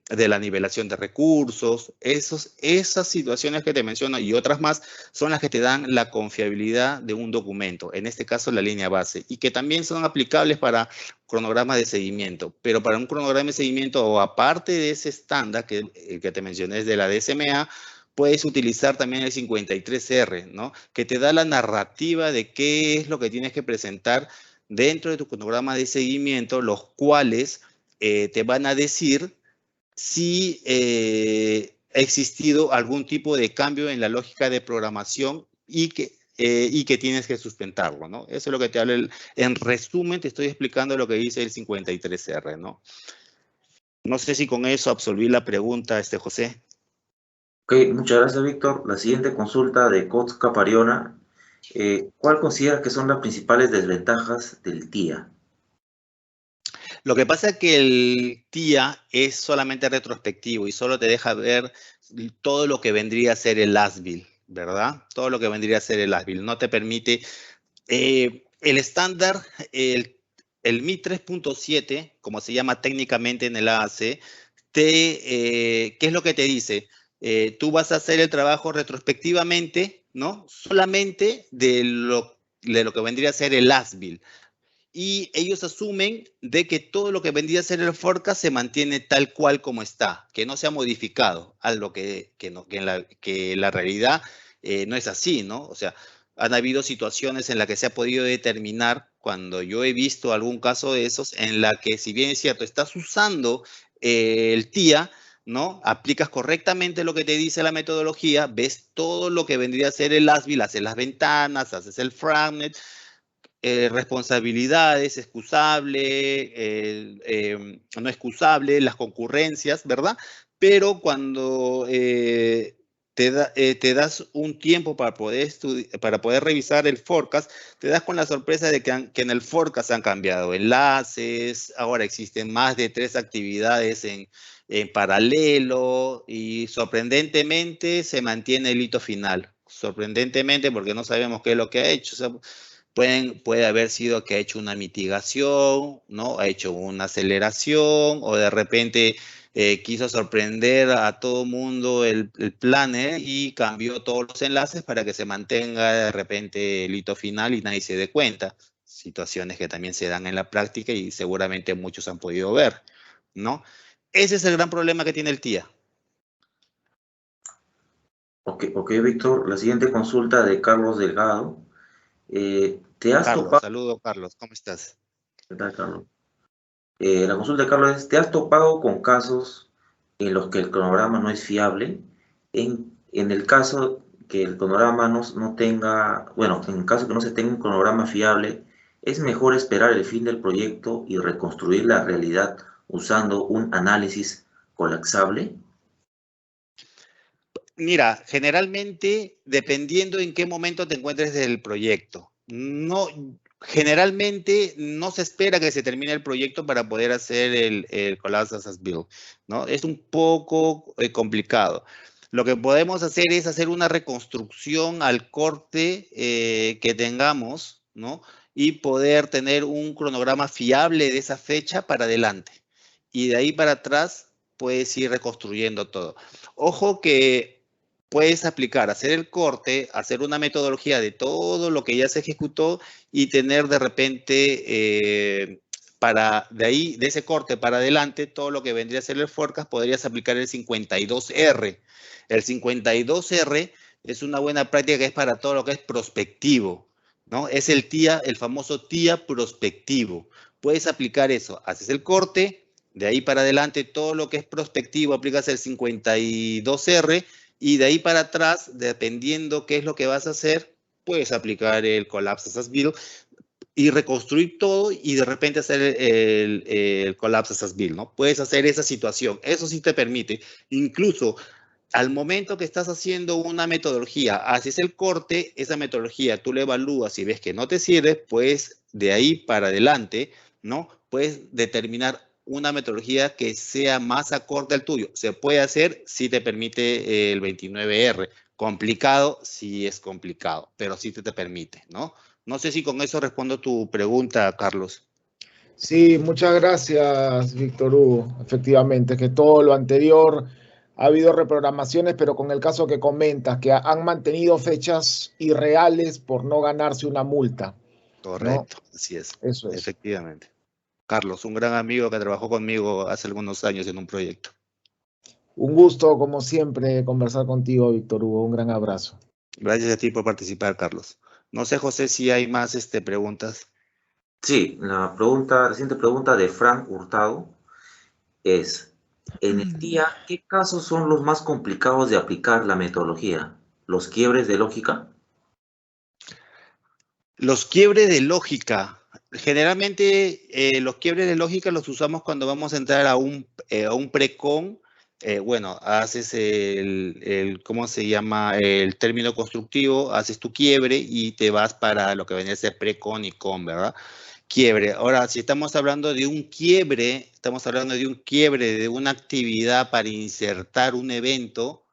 A: la nivelación de recursos, esas situaciones que te menciono y otras más son las que te dan la confiabilidad de un documento, en este caso la línea base, y que también son aplicables para cronogramas de seguimiento, pero para un cronograma de seguimiento o aparte de ese estándar que te mencioné de la DSMA, puedes utilizar también el 53R, ¿no? Que te da la narrativa de qué es lo que tienes que presentar dentro de tu cronograma de seguimiento, los cuales te van a decir si ha existido algún tipo de cambio en la lógica de programación y que tienes que sustentarlo, ¿no? Eso es lo que te habla. En resumen, te estoy explicando lo que dice el 53R, ¿no? No sé si con eso absolví la pregunta, José.
F: Ok, muchas gracias, Víctor. La siguiente consulta de Coach Capariona. ¿Cuál considera que son las principales desventajas del TIA?
A: Lo que pasa es que el TIA es solamente retrospectivo y solo te deja ver todo lo que vendría a ser el as-build, ¿verdad? Todo lo que vendría a ser el as-build. No te permite... el estándar, el MI 3.7, como se llama técnicamente en el AAC, ¿qué es lo que te dice? Tú vas a hacer el trabajo retrospectivamente, ¿no? Solamente de lo que vendría a ser el as-build. Y ellos asumen de que todo lo que vendría a ser el forecast se mantiene tal cual como está, que no se ha modificado, algo que la realidad no es así, ¿no? O sea, han habido situaciones en las que se ha podido determinar, cuando yo he visto algún caso de esos, en la que si bien es cierto, estás usando el TIA, ¿no? Aplicas correctamente lo que te dice la metodología, ves todo lo que vendría a ser el as-build, haces las ventanas, haces el fragment, responsabilidades, excusable, no excusable, las concurrencias, ¿verdad? Pero cuando te das un tiempo para poder revisar el forecast, te das con la sorpresa de que en el forecast han cambiado enlaces, ahora existen más de 3 actividades en paralelo y sorprendentemente se mantiene el hito final. Sorprendentemente porque no sabemos qué es lo que ha hecho. O sea, puede haber sido que ha hecho una mitigación, ¿no? Ha hecho una aceleración o de repente quiso sorprender a todo mundo el planner y cambió todos los enlaces para que se mantenga de repente el hito final y nadie se dé cuenta. Situaciones que también se dan en la práctica y seguramente muchos han podido ver, ¿no? Ese es el gran problema que tiene el TIA.
F: Ok, Víctor. La siguiente consulta de Carlos Delgado. ¿Te has
A: Carlos,
F: topado?
A: saludo Carlos, ¿cómo estás?
F: ¿Qué tal, Carlos? La consulta de Carlos es, ¿te has topado con casos en los que el cronograma no es fiable? En el caso que el cronograma no tenga, bueno, en el caso que no se tenga un cronograma fiable, ¿es mejor esperar el fin del proyecto y reconstruir la realidad usando un análisis colapsable?
A: Mira, generalmente, dependiendo en qué momento te encuentres del proyecto, generalmente no se espera que se termine el proyecto para poder hacer el Collapse as Build, ¿no? Es un poco complicado. Lo que podemos hacer es hacer una reconstrucción al corte que tengamos, ¿no? Y poder tener un cronograma fiable de esa fecha para adelante. Y de ahí para atrás puedes ir reconstruyendo todo. Ojo que puedes aplicar, hacer el corte, hacer una metodología de todo lo que ya se ejecutó y tener de repente, de ahí, de ese corte para adelante, todo lo que vendría a ser el forecast, podrías aplicar el 52R. El 52R es una buena práctica que es para todo lo que es prospectivo, ¿no? Es el TIA, el famoso TIA prospectivo. Puedes aplicar eso, haces el corte, de ahí para adelante todo lo que es prospectivo, aplicas el 52R y de ahí para atrás, dependiendo qué es lo que vas a hacer, puedes aplicar el Collapse as Build y reconstruir todo y de repente hacer el Collapse as Build, ¿no? Puedes hacer esa situación. Eso sí te permite. Incluso al momento que estás haciendo una metodología, haces el corte, esa metodología tú la evalúas y ves que no te sirve, pues de ahí para adelante, ¿no? Puedes determinar una metodología que sea más acorde al tuyo. Se puede hacer si te permite el 29R. Complicado, sí es complicado, pero sí te permite, ¿no? No sé si con eso respondo tu pregunta, Carlos.
D: Sí, muchas gracias, Víctor Hugo. Efectivamente, que todo lo anterior ha habido reprogramaciones, pero con el caso que comentas, que han mantenido fechas irreales por no ganarse una multa.
A: Correcto, ¿no? Así es.
D: Eso es.
A: Efectivamente. Carlos, un gran amigo que trabajó conmigo hace algunos años en un proyecto.
D: Un gusto, como siempre, conversar contigo, Víctor Hugo. Un gran abrazo.
A: Gracias a ti por participar, Carlos. No sé, José, si hay más preguntas.
F: Sí, la siguiente pregunta de Frank Hurtado es, en el TIA, ¿qué casos son los más complicados de aplicar la metodología? ¿Los quiebres de lógica?
A: Los quiebres de lógica. Generalmente los quiebres de lógica los usamos cuando vamos a entrar a un pre-con. Bueno, haces ¿cómo se llama? El término constructivo, haces tu quiebre y te vas para lo que venía a ser pre-con y con, ¿verdad? Quiebre. Ahora, si estamos hablando de un quiebre, estamos hablando de un quiebre de una actividad para insertar un evento,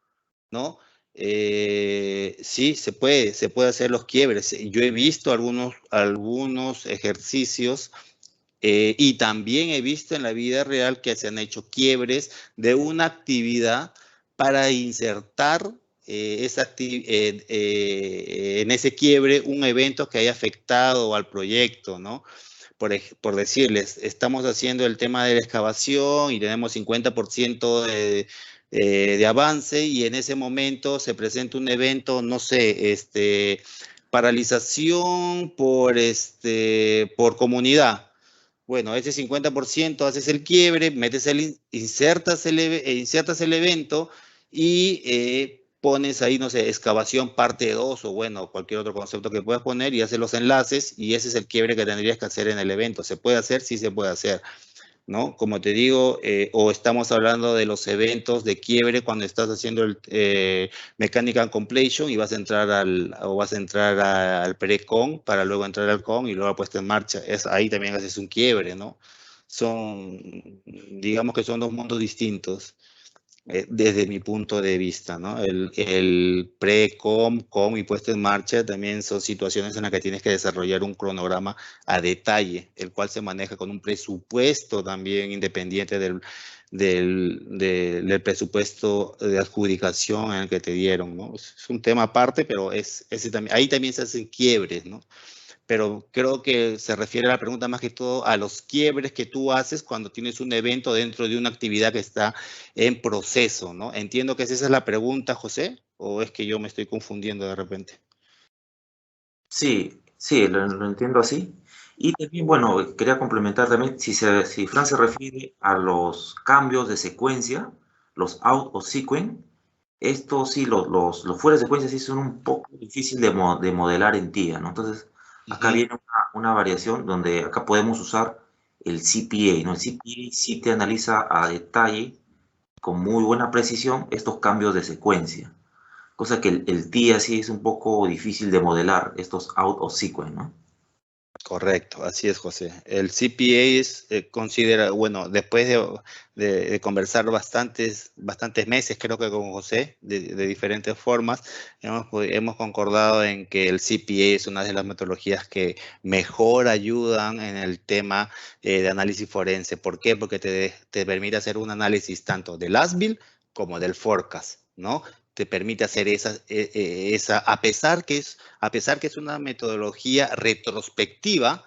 A: ¿no? Sí, se puede hacer los quiebres. Yo he visto algunos ejercicios y también he visto en la vida real que se han hecho quiebres de una actividad para insertar en ese quiebre un evento que haya afectado al proyecto, ¿no? Por decirles, estamos haciendo el tema de la excavación y tenemos 50% de avance y en ese momento se presenta un evento, no sé, paralización por comunidad. Bueno, ese 50% haces el quiebre, insertas el evento y pones ahí, no sé, excavación parte 2 o bueno, cualquier otro concepto que puedas poner y haces los enlaces y ese es el quiebre que tendrías que hacer en el evento. ¿Se puede hacer? Sí se puede hacer, ¿no? Como te digo, o estamos hablando de los eventos de quiebre cuando estás haciendo el Mechanical Completion y vas a entrar al pre-con para luego entrar al con y luego puesta en marcha. Ahí también haces un quiebre, ¿no? Digamos que son dos mundos distintos. desde mi punto de vista, ¿no? El pre-com, com y puesta en marcha también son situaciones en las que tienes que desarrollar un cronograma a detalle, el cual se maneja con un presupuesto también independiente del presupuesto de adjudicación en el que te dieron, ¿no? Es un tema aparte, pero ahí también se hacen quiebres, ¿no? Pero creo que se refiere a la pregunta más que todo a los quiebres que tú haces cuando tienes un evento dentro de una actividad que está en proceso, ¿no? Entiendo que esa es la pregunta, José, o es que yo me estoy confundiendo de repente.
F: Sí, sí, lo entiendo así. Y también, bueno, quería complementar también, si Fran se refiere a los cambios de secuencia, los out of sequence, estos sí, los fuera de secuencia sí son un poco difícil de modelar en TIA, ¿no? Entonces, acá viene una variación donde acá podemos usar el CPA, ¿no? El CPA sí te analiza a detalle, con muy buena precisión, estos cambios de secuencia. Cosa que el TIA sí es un poco difícil de modelar, estos out of sequence, ¿no?
A: Correcto, así es, José. El CPA considera, bueno, después de conversar bastantes meses, creo que con José, de diferentes formas, hemos concordado en que el CPA es una de las metodologías que mejor ayudan en el tema de análisis forense. ¿Por qué? Porque te permite hacer un análisis tanto del ASBIL como del forecast, ¿no? Te permite hacer a pesar que es una metodología retrospectiva,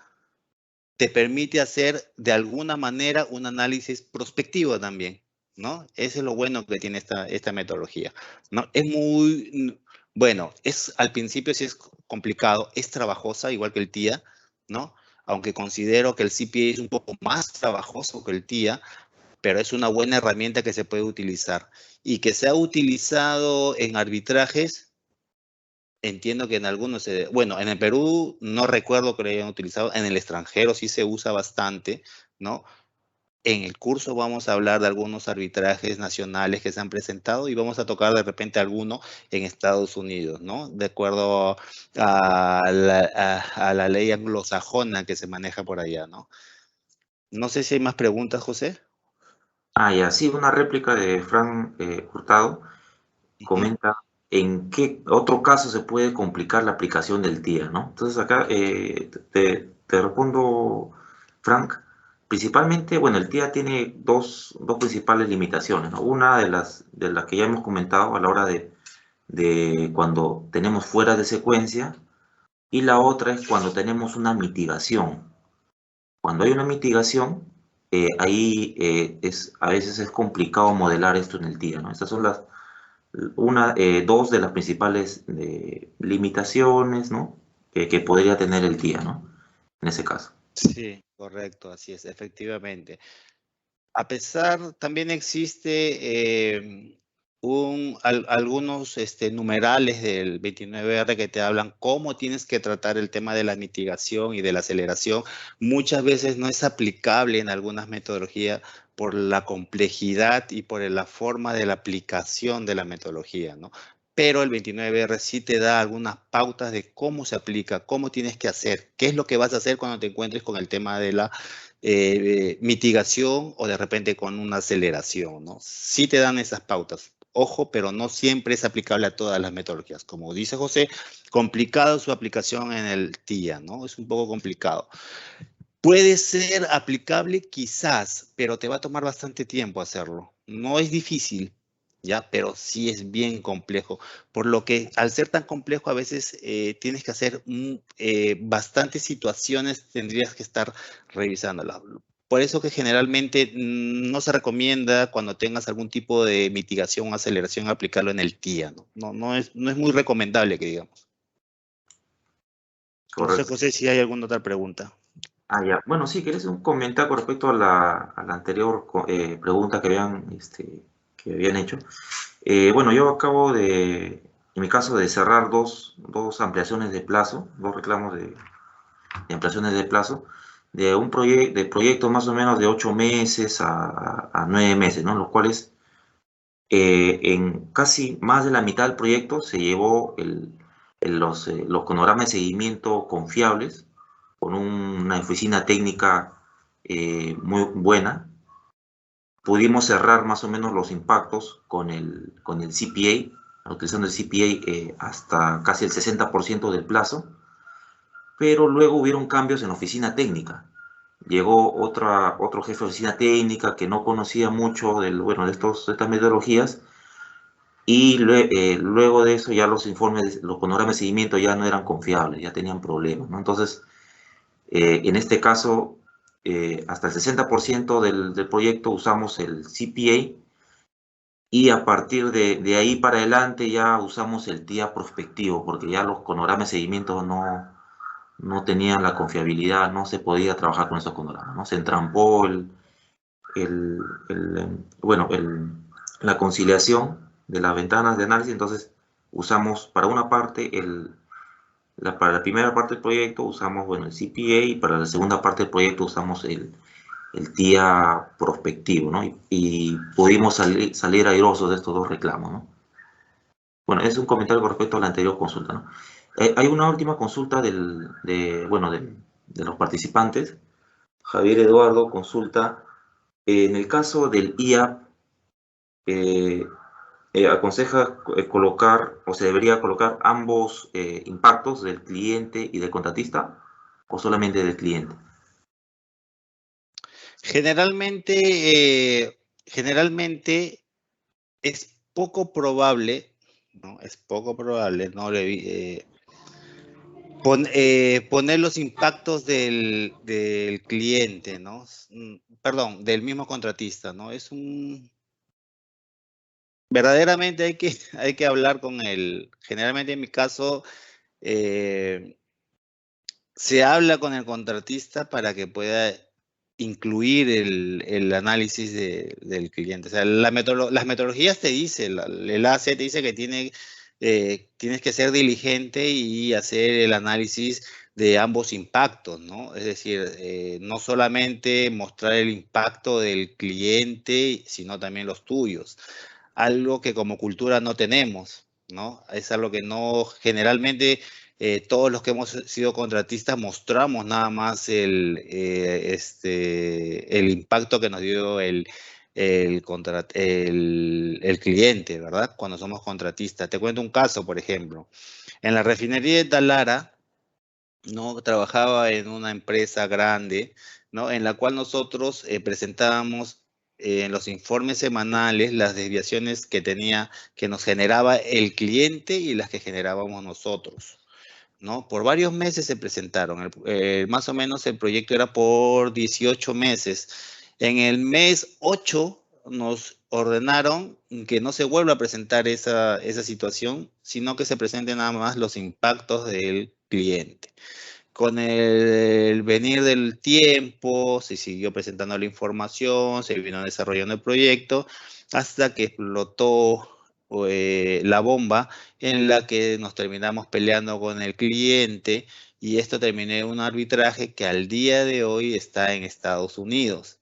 A: te permite hacer de alguna manera un análisis prospectivo también, ¿no? Eso es lo bueno que tiene esta metodología, ¿no? Es muy, bueno, al principio sí es complicado, es trabajosa, igual que el TIA, ¿no? Aunque considero que el CPA es un poco más trabajoso que el TIA, pero es una buena herramienta que se puede utilizar. Y que se ha utilizado en arbitrajes, entiendo que en algunos, bueno, en el Perú no recuerdo que lo hayan utilizado, en el extranjero sí se usa bastante, ¿no? En el curso vamos a hablar de algunos arbitrajes nacionales que se han presentado y vamos a tocar de repente alguno en Estados Unidos, ¿no? De acuerdo a la ley anglosajona que se maneja por allá, ¿no? No sé si hay más preguntas, José.
F: Ah, ya, sí, una réplica de Fran Hurtado comenta en qué otro caso se puede complicar la aplicación del TIA, ¿no? Entonces acá te respondo, Frank, principalmente, bueno, el TIA tiene dos principales limitaciones, ¿no? Una de las que ya hemos comentado a la hora de cuando tenemos fuera de secuencia, y la otra es cuando tenemos una mitigación. Cuando hay una mitigación, ahí a veces es complicado modelar esto en el TIA, ¿no? Estas son dos de las principales limitaciones, ¿no? Que podría tener el TIA, ¿no? En ese caso.
A: Sí, correcto, así es, efectivamente. A pesar, también existe algunos numerales del 29R que te hablan cómo tienes que tratar el tema de la mitigación y de la aceleración. Muchas veces no es aplicable en algunas metodologías por la complejidad y por la forma de la aplicación de la metodología, ¿no? Pero el 29R sí te da algunas pautas de cómo se aplica, cómo tienes que hacer, qué es lo que vas a hacer cuando te encuentres con el tema de la mitigación o de repente con una aceleración, ¿no? Sí te dan esas pautas. Ojo, pero no siempre es aplicable a todas las metodologías. Como dice José, complicado su aplicación en el TIA, ¿no? Es un poco complicado. Puede ser aplicable quizás, pero te va a tomar bastante tiempo hacerlo. No es difícil, ¿ya? Pero sí es bien complejo. Por lo que al ser tan complejo, a veces tienes que hacer bastantes situaciones, tendrías que estar revisándolas. Por eso que generalmente no se recomienda cuando tengas algún tipo de mitigación o aceleración aplicarlo en el TIA, ¿no? No es muy recomendable que digamos.
F: Correcto.
A: No sé, José, si hay alguna otra pregunta.
F: Ah, ya. Bueno, sí, querés un comentario con respecto a la anterior pregunta que habían hecho. Bueno, yo acabo en mi caso, de cerrar dos ampliaciones de plazo, dos reclamos de ampliaciones de plazo, de proyectos más o menos de 8 meses a 9 meses, ¿no? Los cuales en casi más de la mitad del proyecto se llevó los cronogramas de seguimiento confiables, con una oficina técnica muy buena, pudimos cerrar más o menos los impactos con el CPA, utilizando el CPA hasta casi el 60% del plazo, pero luego hubieron cambios en la oficina técnica. Llegó otro jefe de oficina técnica que no conocía mucho de estas metodologías, y luego de eso ya los informes, los panoramas de seguimiento ya no eran confiables, ya tenían problemas, ¿no? Entonces, en este caso, hasta el 60% del proyecto usamos el CPA, y a partir de ahí para adelante ya usamos el TIA prospectivo, porque ya los cronogramas de seguimiento no tenían la confiabilidad, no se podía trabajar con esos cronogramas, ¿no? Se entrampó la conciliación de las ventanas de análisis. Entonces usamos para una parte para la primera parte del proyecto usamos el CPA, y para la segunda parte del proyecto usamos el TIA prospectivo, ¿no? Y pudimos salir airosos de estos dos reclamos, ¿no? Bueno, es un comentario con respecto a la anterior consulta, ¿no? Hay una última consulta de los participantes. Javier Eduardo consulta, en el caso del IAP, aconseja colocar, o se debería colocar ambos impactos del cliente y del contratista, o solamente del cliente.
A: Generalmente es poco probable, ¿no? Es poco probable, ¿no? Poner los impactos del cliente, ¿no? Perdón, del mismo contratista, ¿no? Verdaderamente hay que hablar con él. Generalmente en mi caso, se habla con el contratista para que pueda incluir el análisis del cliente. O sea, las metodologías te dicen, el AC te dice que tienes que ser diligente y hacer el análisis de ambos impactos, ¿no? Es decir, no solamente mostrar el impacto del cliente, sino también los tuyos. Algo que como cultura no tenemos, ¿no? Es algo que no generalmente... todos los que hemos sido contratistas mostramos nada más el impacto que nos dio el cliente, ¿verdad? Cuando somos contratistas. Te cuento un caso, por ejemplo. En la refinería de Talara, ¿no? Trabajaba en una empresa grande, ¿no? En la cual nosotros presentábamos en los informes semanales las desviaciones que nos generaba el cliente y las que generábamos nosotros, ¿no? Por varios meses se presentaron. Más o menos el proyecto era por 18 meses. En el mes 8 nos ordenaron que no se vuelva a presentar esa situación, sino que se presenten nada más los impactos del cliente. Con el venir del tiempo, se siguió presentando la información, se vino desarrollando el proyecto, hasta que explotó la bomba en la que nos terminamos peleando con el cliente, y esto terminó en un arbitraje que al día de hoy está en Estados Unidos.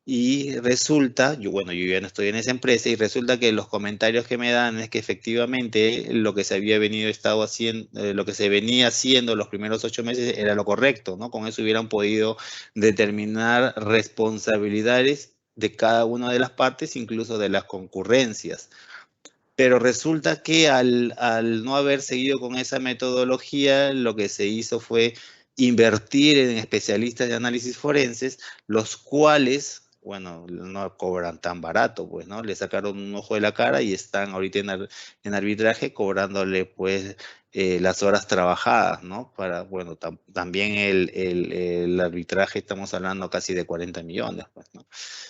A: Y resulta, yo ya no estoy en esa empresa, y resulta que los comentarios que me dan es que efectivamente lo que se lo que se venía haciendo los primeros 8 meses era lo correcto, ¿no? Con eso hubieran podido determinar responsabilidades de cada una de las partes, incluso de las concurrencias. Pero resulta que al no haber seguido con esa metodología, lo que se hizo fue invertir en especialistas de análisis forenses, los cuales, bueno, no cobran tan barato, pues, ¿no? Le sacaron un ojo de la cara y están ahorita en arbitraje cobrándole, pues, las horas trabajadas, ¿no? También el arbitraje estamos hablando casi de 40 millones, pues, ¿no?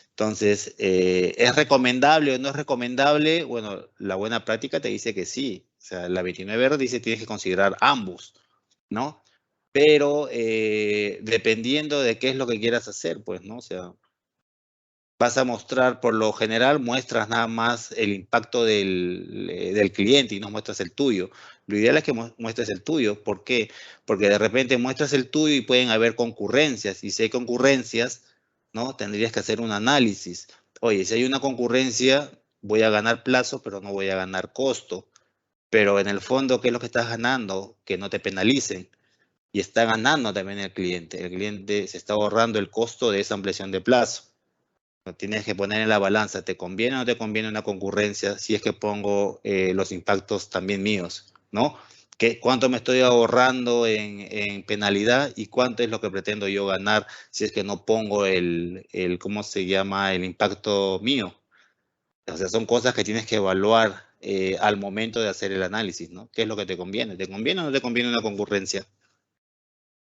A: Entonces, ¿es recomendable o no es recomendable? Bueno, la buena práctica te dice que sí. O sea, la 29R dice que tienes que considerar ambos, ¿no? Pero dependiendo de qué es lo que quieras hacer, pues, ¿no? O sea, vas a mostrar, por lo general, muestras nada más el impacto del cliente y no muestras el tuyo. Lo ideal es que muestres el tuyo. ¿Por qué? Porque de repente muestras el tuyo y pueden haber concurrencias. Y si hay concurrencias, ¿no? Tendrías que hacer un análisis. Oye, si hay una concurrencia, voy a ganar plazo, pero no voy a ganar costo. Pero en el fondo, ¿qué es lo que estás ganando? Que no te penalicen. Y está ganando también el cliente. El cliente se está ahorrando el costo de esa ampliación de plazo. Tienes que poner en la balanza, ¿te conviene o no te conviene una concurrencia si es que pongo los impactos también míos, ¿no? ¿Cuánto me estoy ahorrando en penalidad y cuánto es lo que pretendo yo ganar si es que no pongo ¿cómo se llama? El impacto mío. O sea, son cosas que tienes que evaluar al momento de hacer el análisis, ¿no? ¿Qué es lo que te conviene? ¿Te conviene o no te conviene una concurrencia?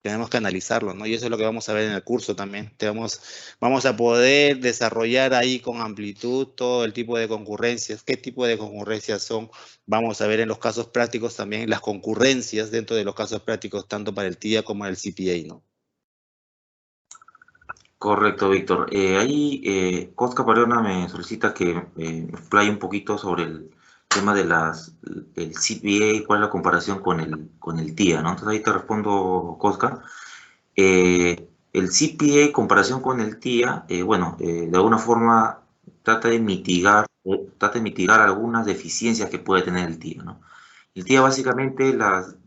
A: Tenemos que analizarlo, ¿no? Y eso es lo que vamos a ver en el curso también. Vamos a poder desarrollar ahí con amplitud todo el tipo de concurrencias. ¿Qué tipo de concurrencias son? Vamos a ver en los casos prácticos también las concurrencias dentro de los casos prácticos, tanto para el TIA como el CPA, ¿no?
F: Correcto, Víctor. Ahí Cosca Pariona me solicita que me explaye un poquito sobre el tema de el CPA y cuál es la comparación con el TIA, ¿no? Entonces ahí te respondo, Cosca. El CPA en comparación con el TIA, de alguna forma trata de mitigar algunas deficiencias que puede tener el TIA, ¿no? El TIA básicamente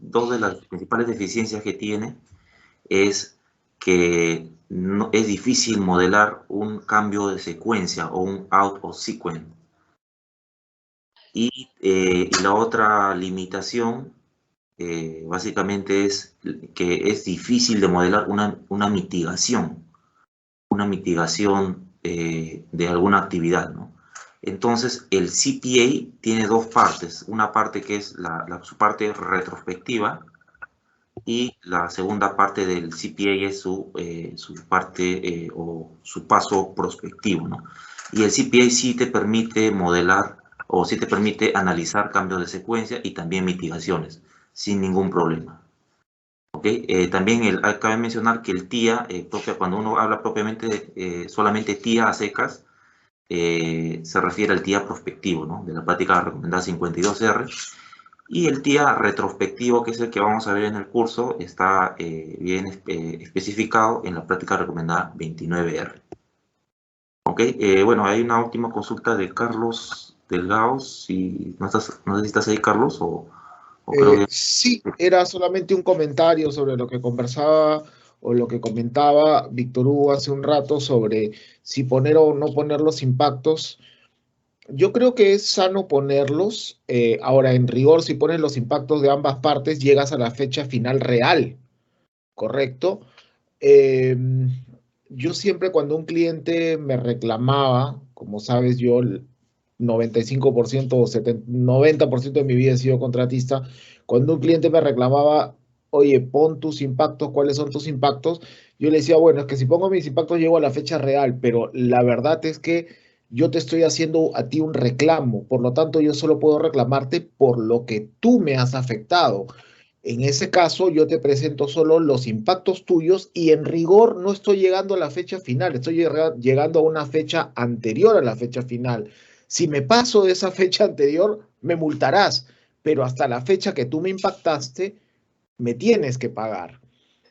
F: dos de las principales deficiencias que tiene es que es difícil modelar un cambio de secuencia o un out of sequence. Y la otra limitación básicamente es que es difícil de modelar una mitigación de alguna actividad, ¿no? Entonces, el CPA tiene dos partes. Una parte que es su parte retrospectiva, y la segunda parte del CPA es su parte o su paso prospectivo, ¿no? Y el CPA sí te permite modelar o sí te permite analizar cambios de secuencia y también mitigaciones sin ningún problema. ¿Okay? También cabe mencionar que el TIA, cuando uno habla propiamente solamente TIA a secas, se refiere al TIA prospectivo, ¿no? De la práctica recomendada 52R. Y el TIA retrospectivo, que es el que vamos a ver en el curso, está bien especificado en la práctica recomendada 29R. Ok, bueno, hay una última consulta de Carlos Delgado. Si no sé si estás ahí, Carlos, o creo que...
D: Sí, era solamente un comentario sobre lo que conversaba o lo que comentaba Víctor Hugo hace un rato sobre si poner o no poner los impactos. Yo creo que es sano ponerlos. Ahora, en rigor, si pones los impactos de ambas partes, llegas a la fecha final real, ¿correcto? Yo siempre cuando un cliente me reclamaba, como sabes, yo el 95% o 90% de mi vida he sido contratista, cuando un cliente me reclamaba, oye, pon tus impactos, ¿cuáles son tus impactos? Yo le decía, bueno, es que si pongo mis impactos llego a la fecha real, pero la verdad es que yo te estoy haciendo a ti un reclamo, por lo tanto yo solo puedo reclamarte por lo que tú me has afectado. En ese caso, yo te presento solo los impactos tuyos y en rigor no estoy llegando a la fecha final, estoy llegando a una fecha anterior a la fecha final. Si me paso de esa fecha anterior, me multarás, pero hasta la fecha que tú me impactaste, me tienes que pagar,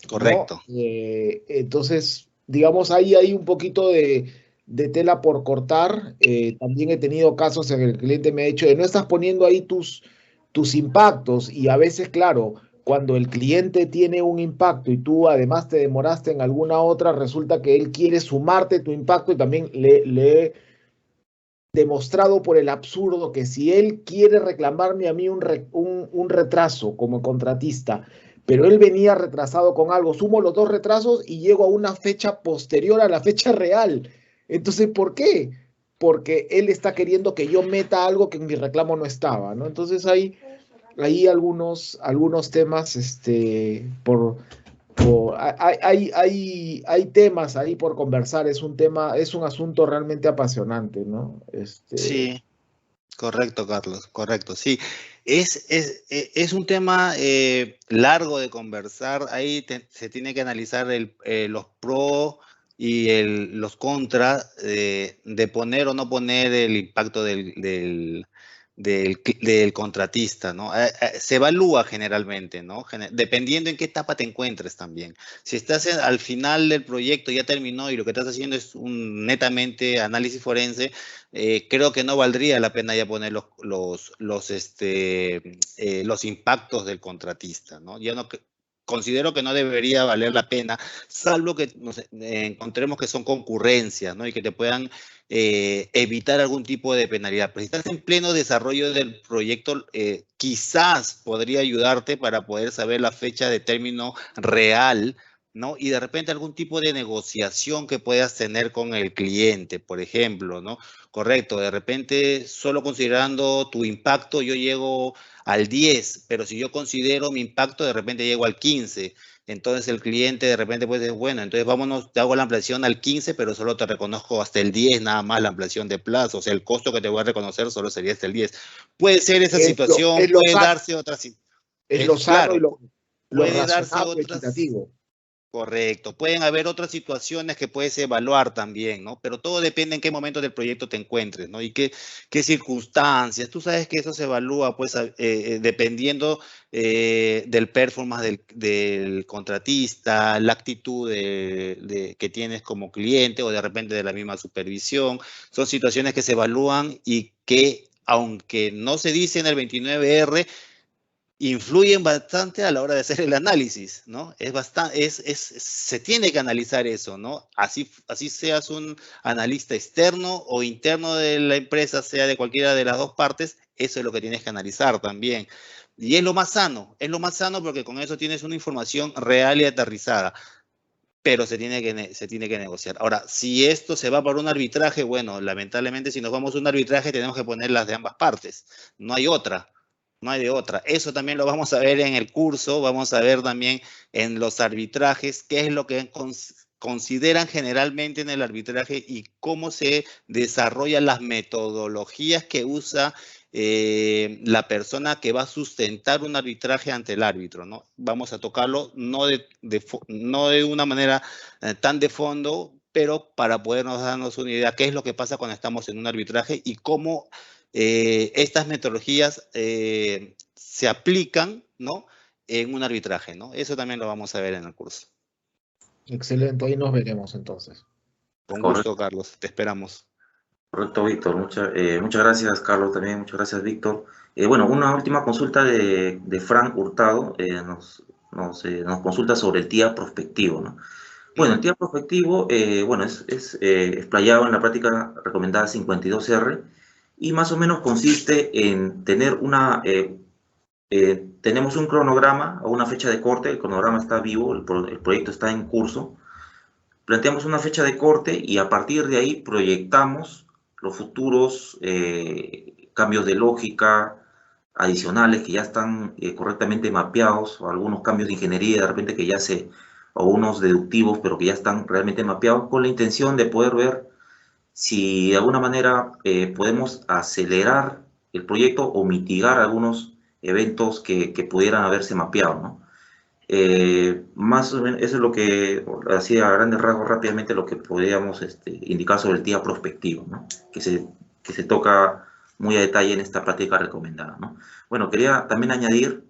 D: ¿no?
A: Correcto.
D: Entonces, digamos, ahí hay un poquito de tela por cortar. También he tenido casos en el cliente me ha dicho, no estás poniendo ahí tus impactos y a veces, claro, cuando el cliente tiene un impacto y tú además te demoraste en alguna otra, resulta que él quiere sumarte tu impacto y también le he demostrado por el absurdo que si él quiere reclamarme a mí un retraso como contratista, pero él venía retrasado con algo, sumo los dos retrasos y llego a una fecha posterior a la fecha real. Entonces, ¿por qué? Porque él está queriendo que yo meta algo que en mi reclamo no estaba, ¿no? Entonces hay algunos temas hay temas ahí por conversar, es un asunto realmente apasionante, ¿no?
A: Sí, correcto, Carlos, correcto, sí. Es un tema largo de conversar, ahí se tiene que analizar los pros y los contras de poner o no poner el impacto del contratista, ¿no? Se evalúa generalmente, ¿no? Dependiendo en qué etapa te encuentres también. Si estás al final del proyecto, ya terminó y lo que estás haciendo es un netamente análisis forense, creo que no valdría la pena ya poner los impactos del contratista, ¿no? Ya no, considero que no debería valer la pena, salvo que encontremos que son concurrencias, ¿no? Y que te puedan evitar algún tipo de penalidad. Pero si estás en pleno desarrollo del proyecto, quizás podría ayudarte para poder saber la fecha de término real, ¿no? Y de repente algún tipo de negociación que puedas tener con el cliente, por ejemplo, ¿no? Correcto, de repente solo considerando tu impacto yo llego al 10, pero si yo considero mi impacto de repente llego al 15. Entonces el cliente de repente puede decir, bueno, entonces vámonos, te hago la ampliación al 15, pero solo te reconozco hasta el 10, nada más la ampliación de plazo. O sea, el costo que te voy a reconocer solo sería hasta el 10. Puede ser esa situación, puede darse otra situación.
D: Es lo sano y lo
A: puede darse
D: razonable,
A: otras.
D: equitativo.
A: Correcto. Pueden haber otras situaciones que puedes evaluar también, ¿no? Pero todo depende en qué momento del proyecto te encuentres, ¿no? Y qué circunstancias. Tú sabes que eso se evalúa, pues, dependiendo del performance del contratista, la actitud que tienes como cliente o de repente de la misma supervisión. Son situaciones que se evalúan y que, aunque no se dice en el 29R, influyen bastante a la hora de hacer el análisis, ¿no? Se tiene que analizar eso, ¿no? Así seas un analista externo o interno de la empresa, sea de cualquiera de las dos partes, eso es lo que tienes que analizar también. Y es lo más sano porque con eso tienes una información real y aterrizada, pero se tiene que negociar. Ahora, si esto se va por un arbitraje, bueno, lamentablemente si nos vamos a un arbitraje tenemos que poner las de ambas partes, no hay otra. No hay de otra. Eso también lo vamos a ver en el curso, vamos a ver también en los arbitrajes, qué es lo que consideran generalmente en el arbitraje y cómo se desarrollan las metodologías que usa la persona que va a sustentar un arbitraje ante el árbitro, ¿no? Vamos a tocarlo no de una manera tan de fondo, pero para podernos darnos una idea qué es lo que pasa cuando estamos en un arbitraje y cómo estas metodologías se aplican, ¿no? En un arbitraje, ¿no? Eso también lo vamos a ver en el curso.
D: Excelente, ahí nos veremos entonces.
A: Con gusto, Carlos, te esperamos.
F: Correcto, Víctor. Muchas gracias, Carlos, también. Muchas gracias, Víctor. Bueno, una última consulta de Frank Hurtado. Nos consulta sobre el TIA prospectivo, ¿no? Bueno, el TIA prospectivo, bueno, es explayado en la práctica recomendada 52R y más o menos consiste en tener tenemos un cronograma o una fecha de corte. El cronograma está vivo, el proyecto está en curso. Planteamos una fecha de corte y a partir de ahí proyectamos los futuros cambios de lógica adicionales que ya están correctamente mapeados, o algunos cambios de ingeniería de repente que o unos deductivos, pero que ya están realmente mapeados, con la intención de poder ver si de alguna manera podemos acelerar el proyecto o mitigar algunos eventos que pudieran haberse mapeado, ¿no? Más o menos eso es lo que, así a grandes rasgos rápidamente, lo que podríamos indicar sobre el TIA prospectivo, ¿no? Que se toca muy a detalle en esta práctica recomendada, ¿no? Bueno, quería también añadir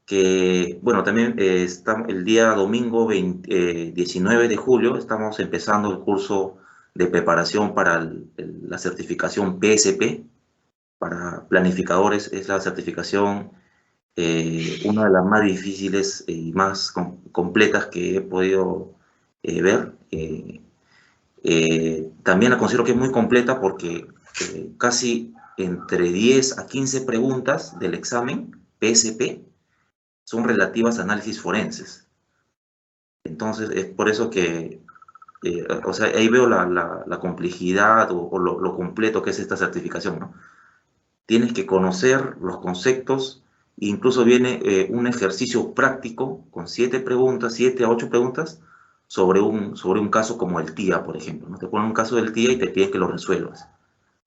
F: que, bueno, también el día domingo 19 de julio estamos empezando el curso de preparación para la certificación PSP, para planificadores. Es la certificación una de las más difíciles y más completas que he podido ver. También la considero que es muy completa porque casi entre 10 a 15 preguntas del examen PSP son relativas a análisis forenses. Entonces es por eso que, o sea, ahí veo la complejidad o lo completo que es esta certificación, ¿no? Tienes que conocer los conceptos. Incluso viene un ejercicio práctico con 7 a 8 preguntas sobre un caso como el TIA, por ejemplo, ¿no? Te ponen un caso del TIA y te piden que lo resuelvas.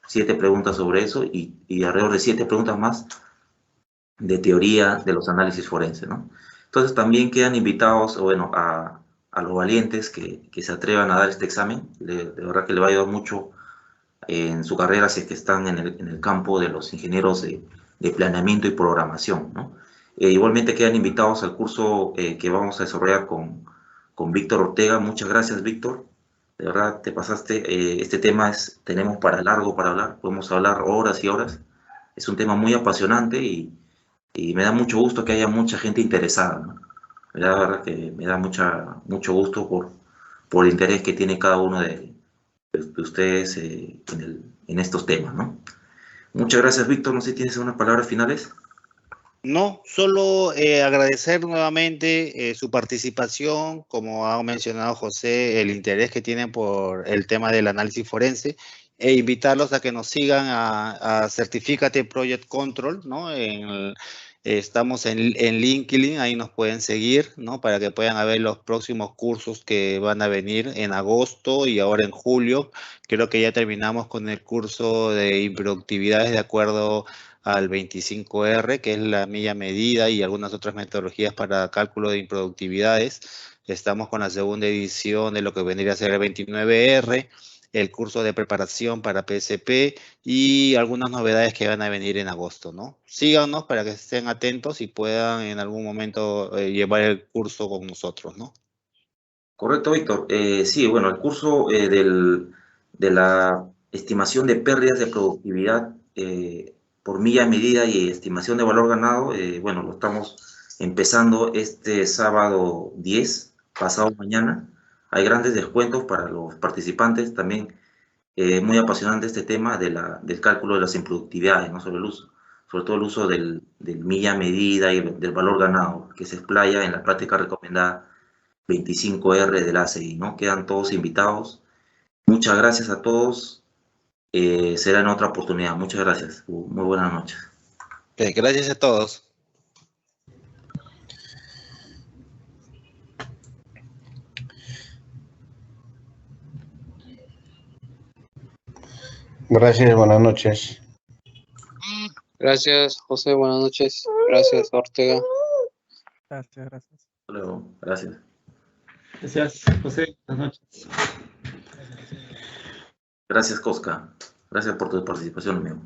F: 7 preguntas sobre eso y alrededor de 7 preguntas más de teoría de los análisis forenses, ¿no? Entonces también quedan invitados, bueno, a los valientes que se atrevan a dar este examen. De verdad que le va a ayudar mucho en su carrera si es que están en el campo de los ingenieros de planeamiento y programación, ¿no? Igualmente quedan invitados al curso que vamos a desarrollar con Víctor Ortega. Muchas gracias, Víctor. De verdad, te pasaste. Este tema tenemos para largo para hablar. Podemos hablar horas y horas. Es un tema muy apasionante y me da mucho gusto que haya mucha gente interesada, ¿no? La verdad que me da mucho gusto por el interés que tiene cada uno de ustedes en estos temas, ¿no? Muchas gracias, Víctor. No sé si tienes unas palabras finales.
A: No, solo agradecer nuevamente su participación, como ha mencionado José, el interés que tienen por el tema del análisis forense, e invitarlos a que nos sigan a Certifícate Project Control, ¿no? Estamos en LinkedIn, ahí nos pueden seguir, ¿no? Para que puedan ver los próximos cursos que van a venir en agosto y ahora en julio. Creo que ya terminamos con el curso de improductividades de acuerdo al 25R, que es la milla medida y algunas otras metodologías para cálculo de improductividades. Estamos con la segunda edición de lo que vendría a ser el 29R, el curso de preparación para PSP y algunas novedades que van a venir en agosto, ¿no? Síganos para que estén atentos y puedan en algún momento llevar el curso con nosotros, ¿no?
F: Correcto, Víctor. Sí, bueno, el curso de la estimación de pérdidas de productividad por milla medida y estimación de valor ganado, bueno, lo estamos empezando este sábado 10, pasado mañana. Hay grandes descuentos para los participantes. También muy apasionante este tema del cálculo de las improductividades, ¿no? Sobre todo el uso del milla medida y del valor ganado, que se explaya en la práctica recomendada 25R del ACI, ¿no? Quedan todos invitados. Muchas gracias a todos. Será en otra oportunidad. Muchas gracias. Muy buenas noches.
A: Gracias a todos.
C: Gracias, buenas noches.
G: Gracias, José, buenas noches. Gracias, Ortega.
H: Gracias.
F: Hasta luego. Gracias.
B: Gracias, José. Buenas noches.
F: Gracias, Cosca. Gracias por tu participación, amigo.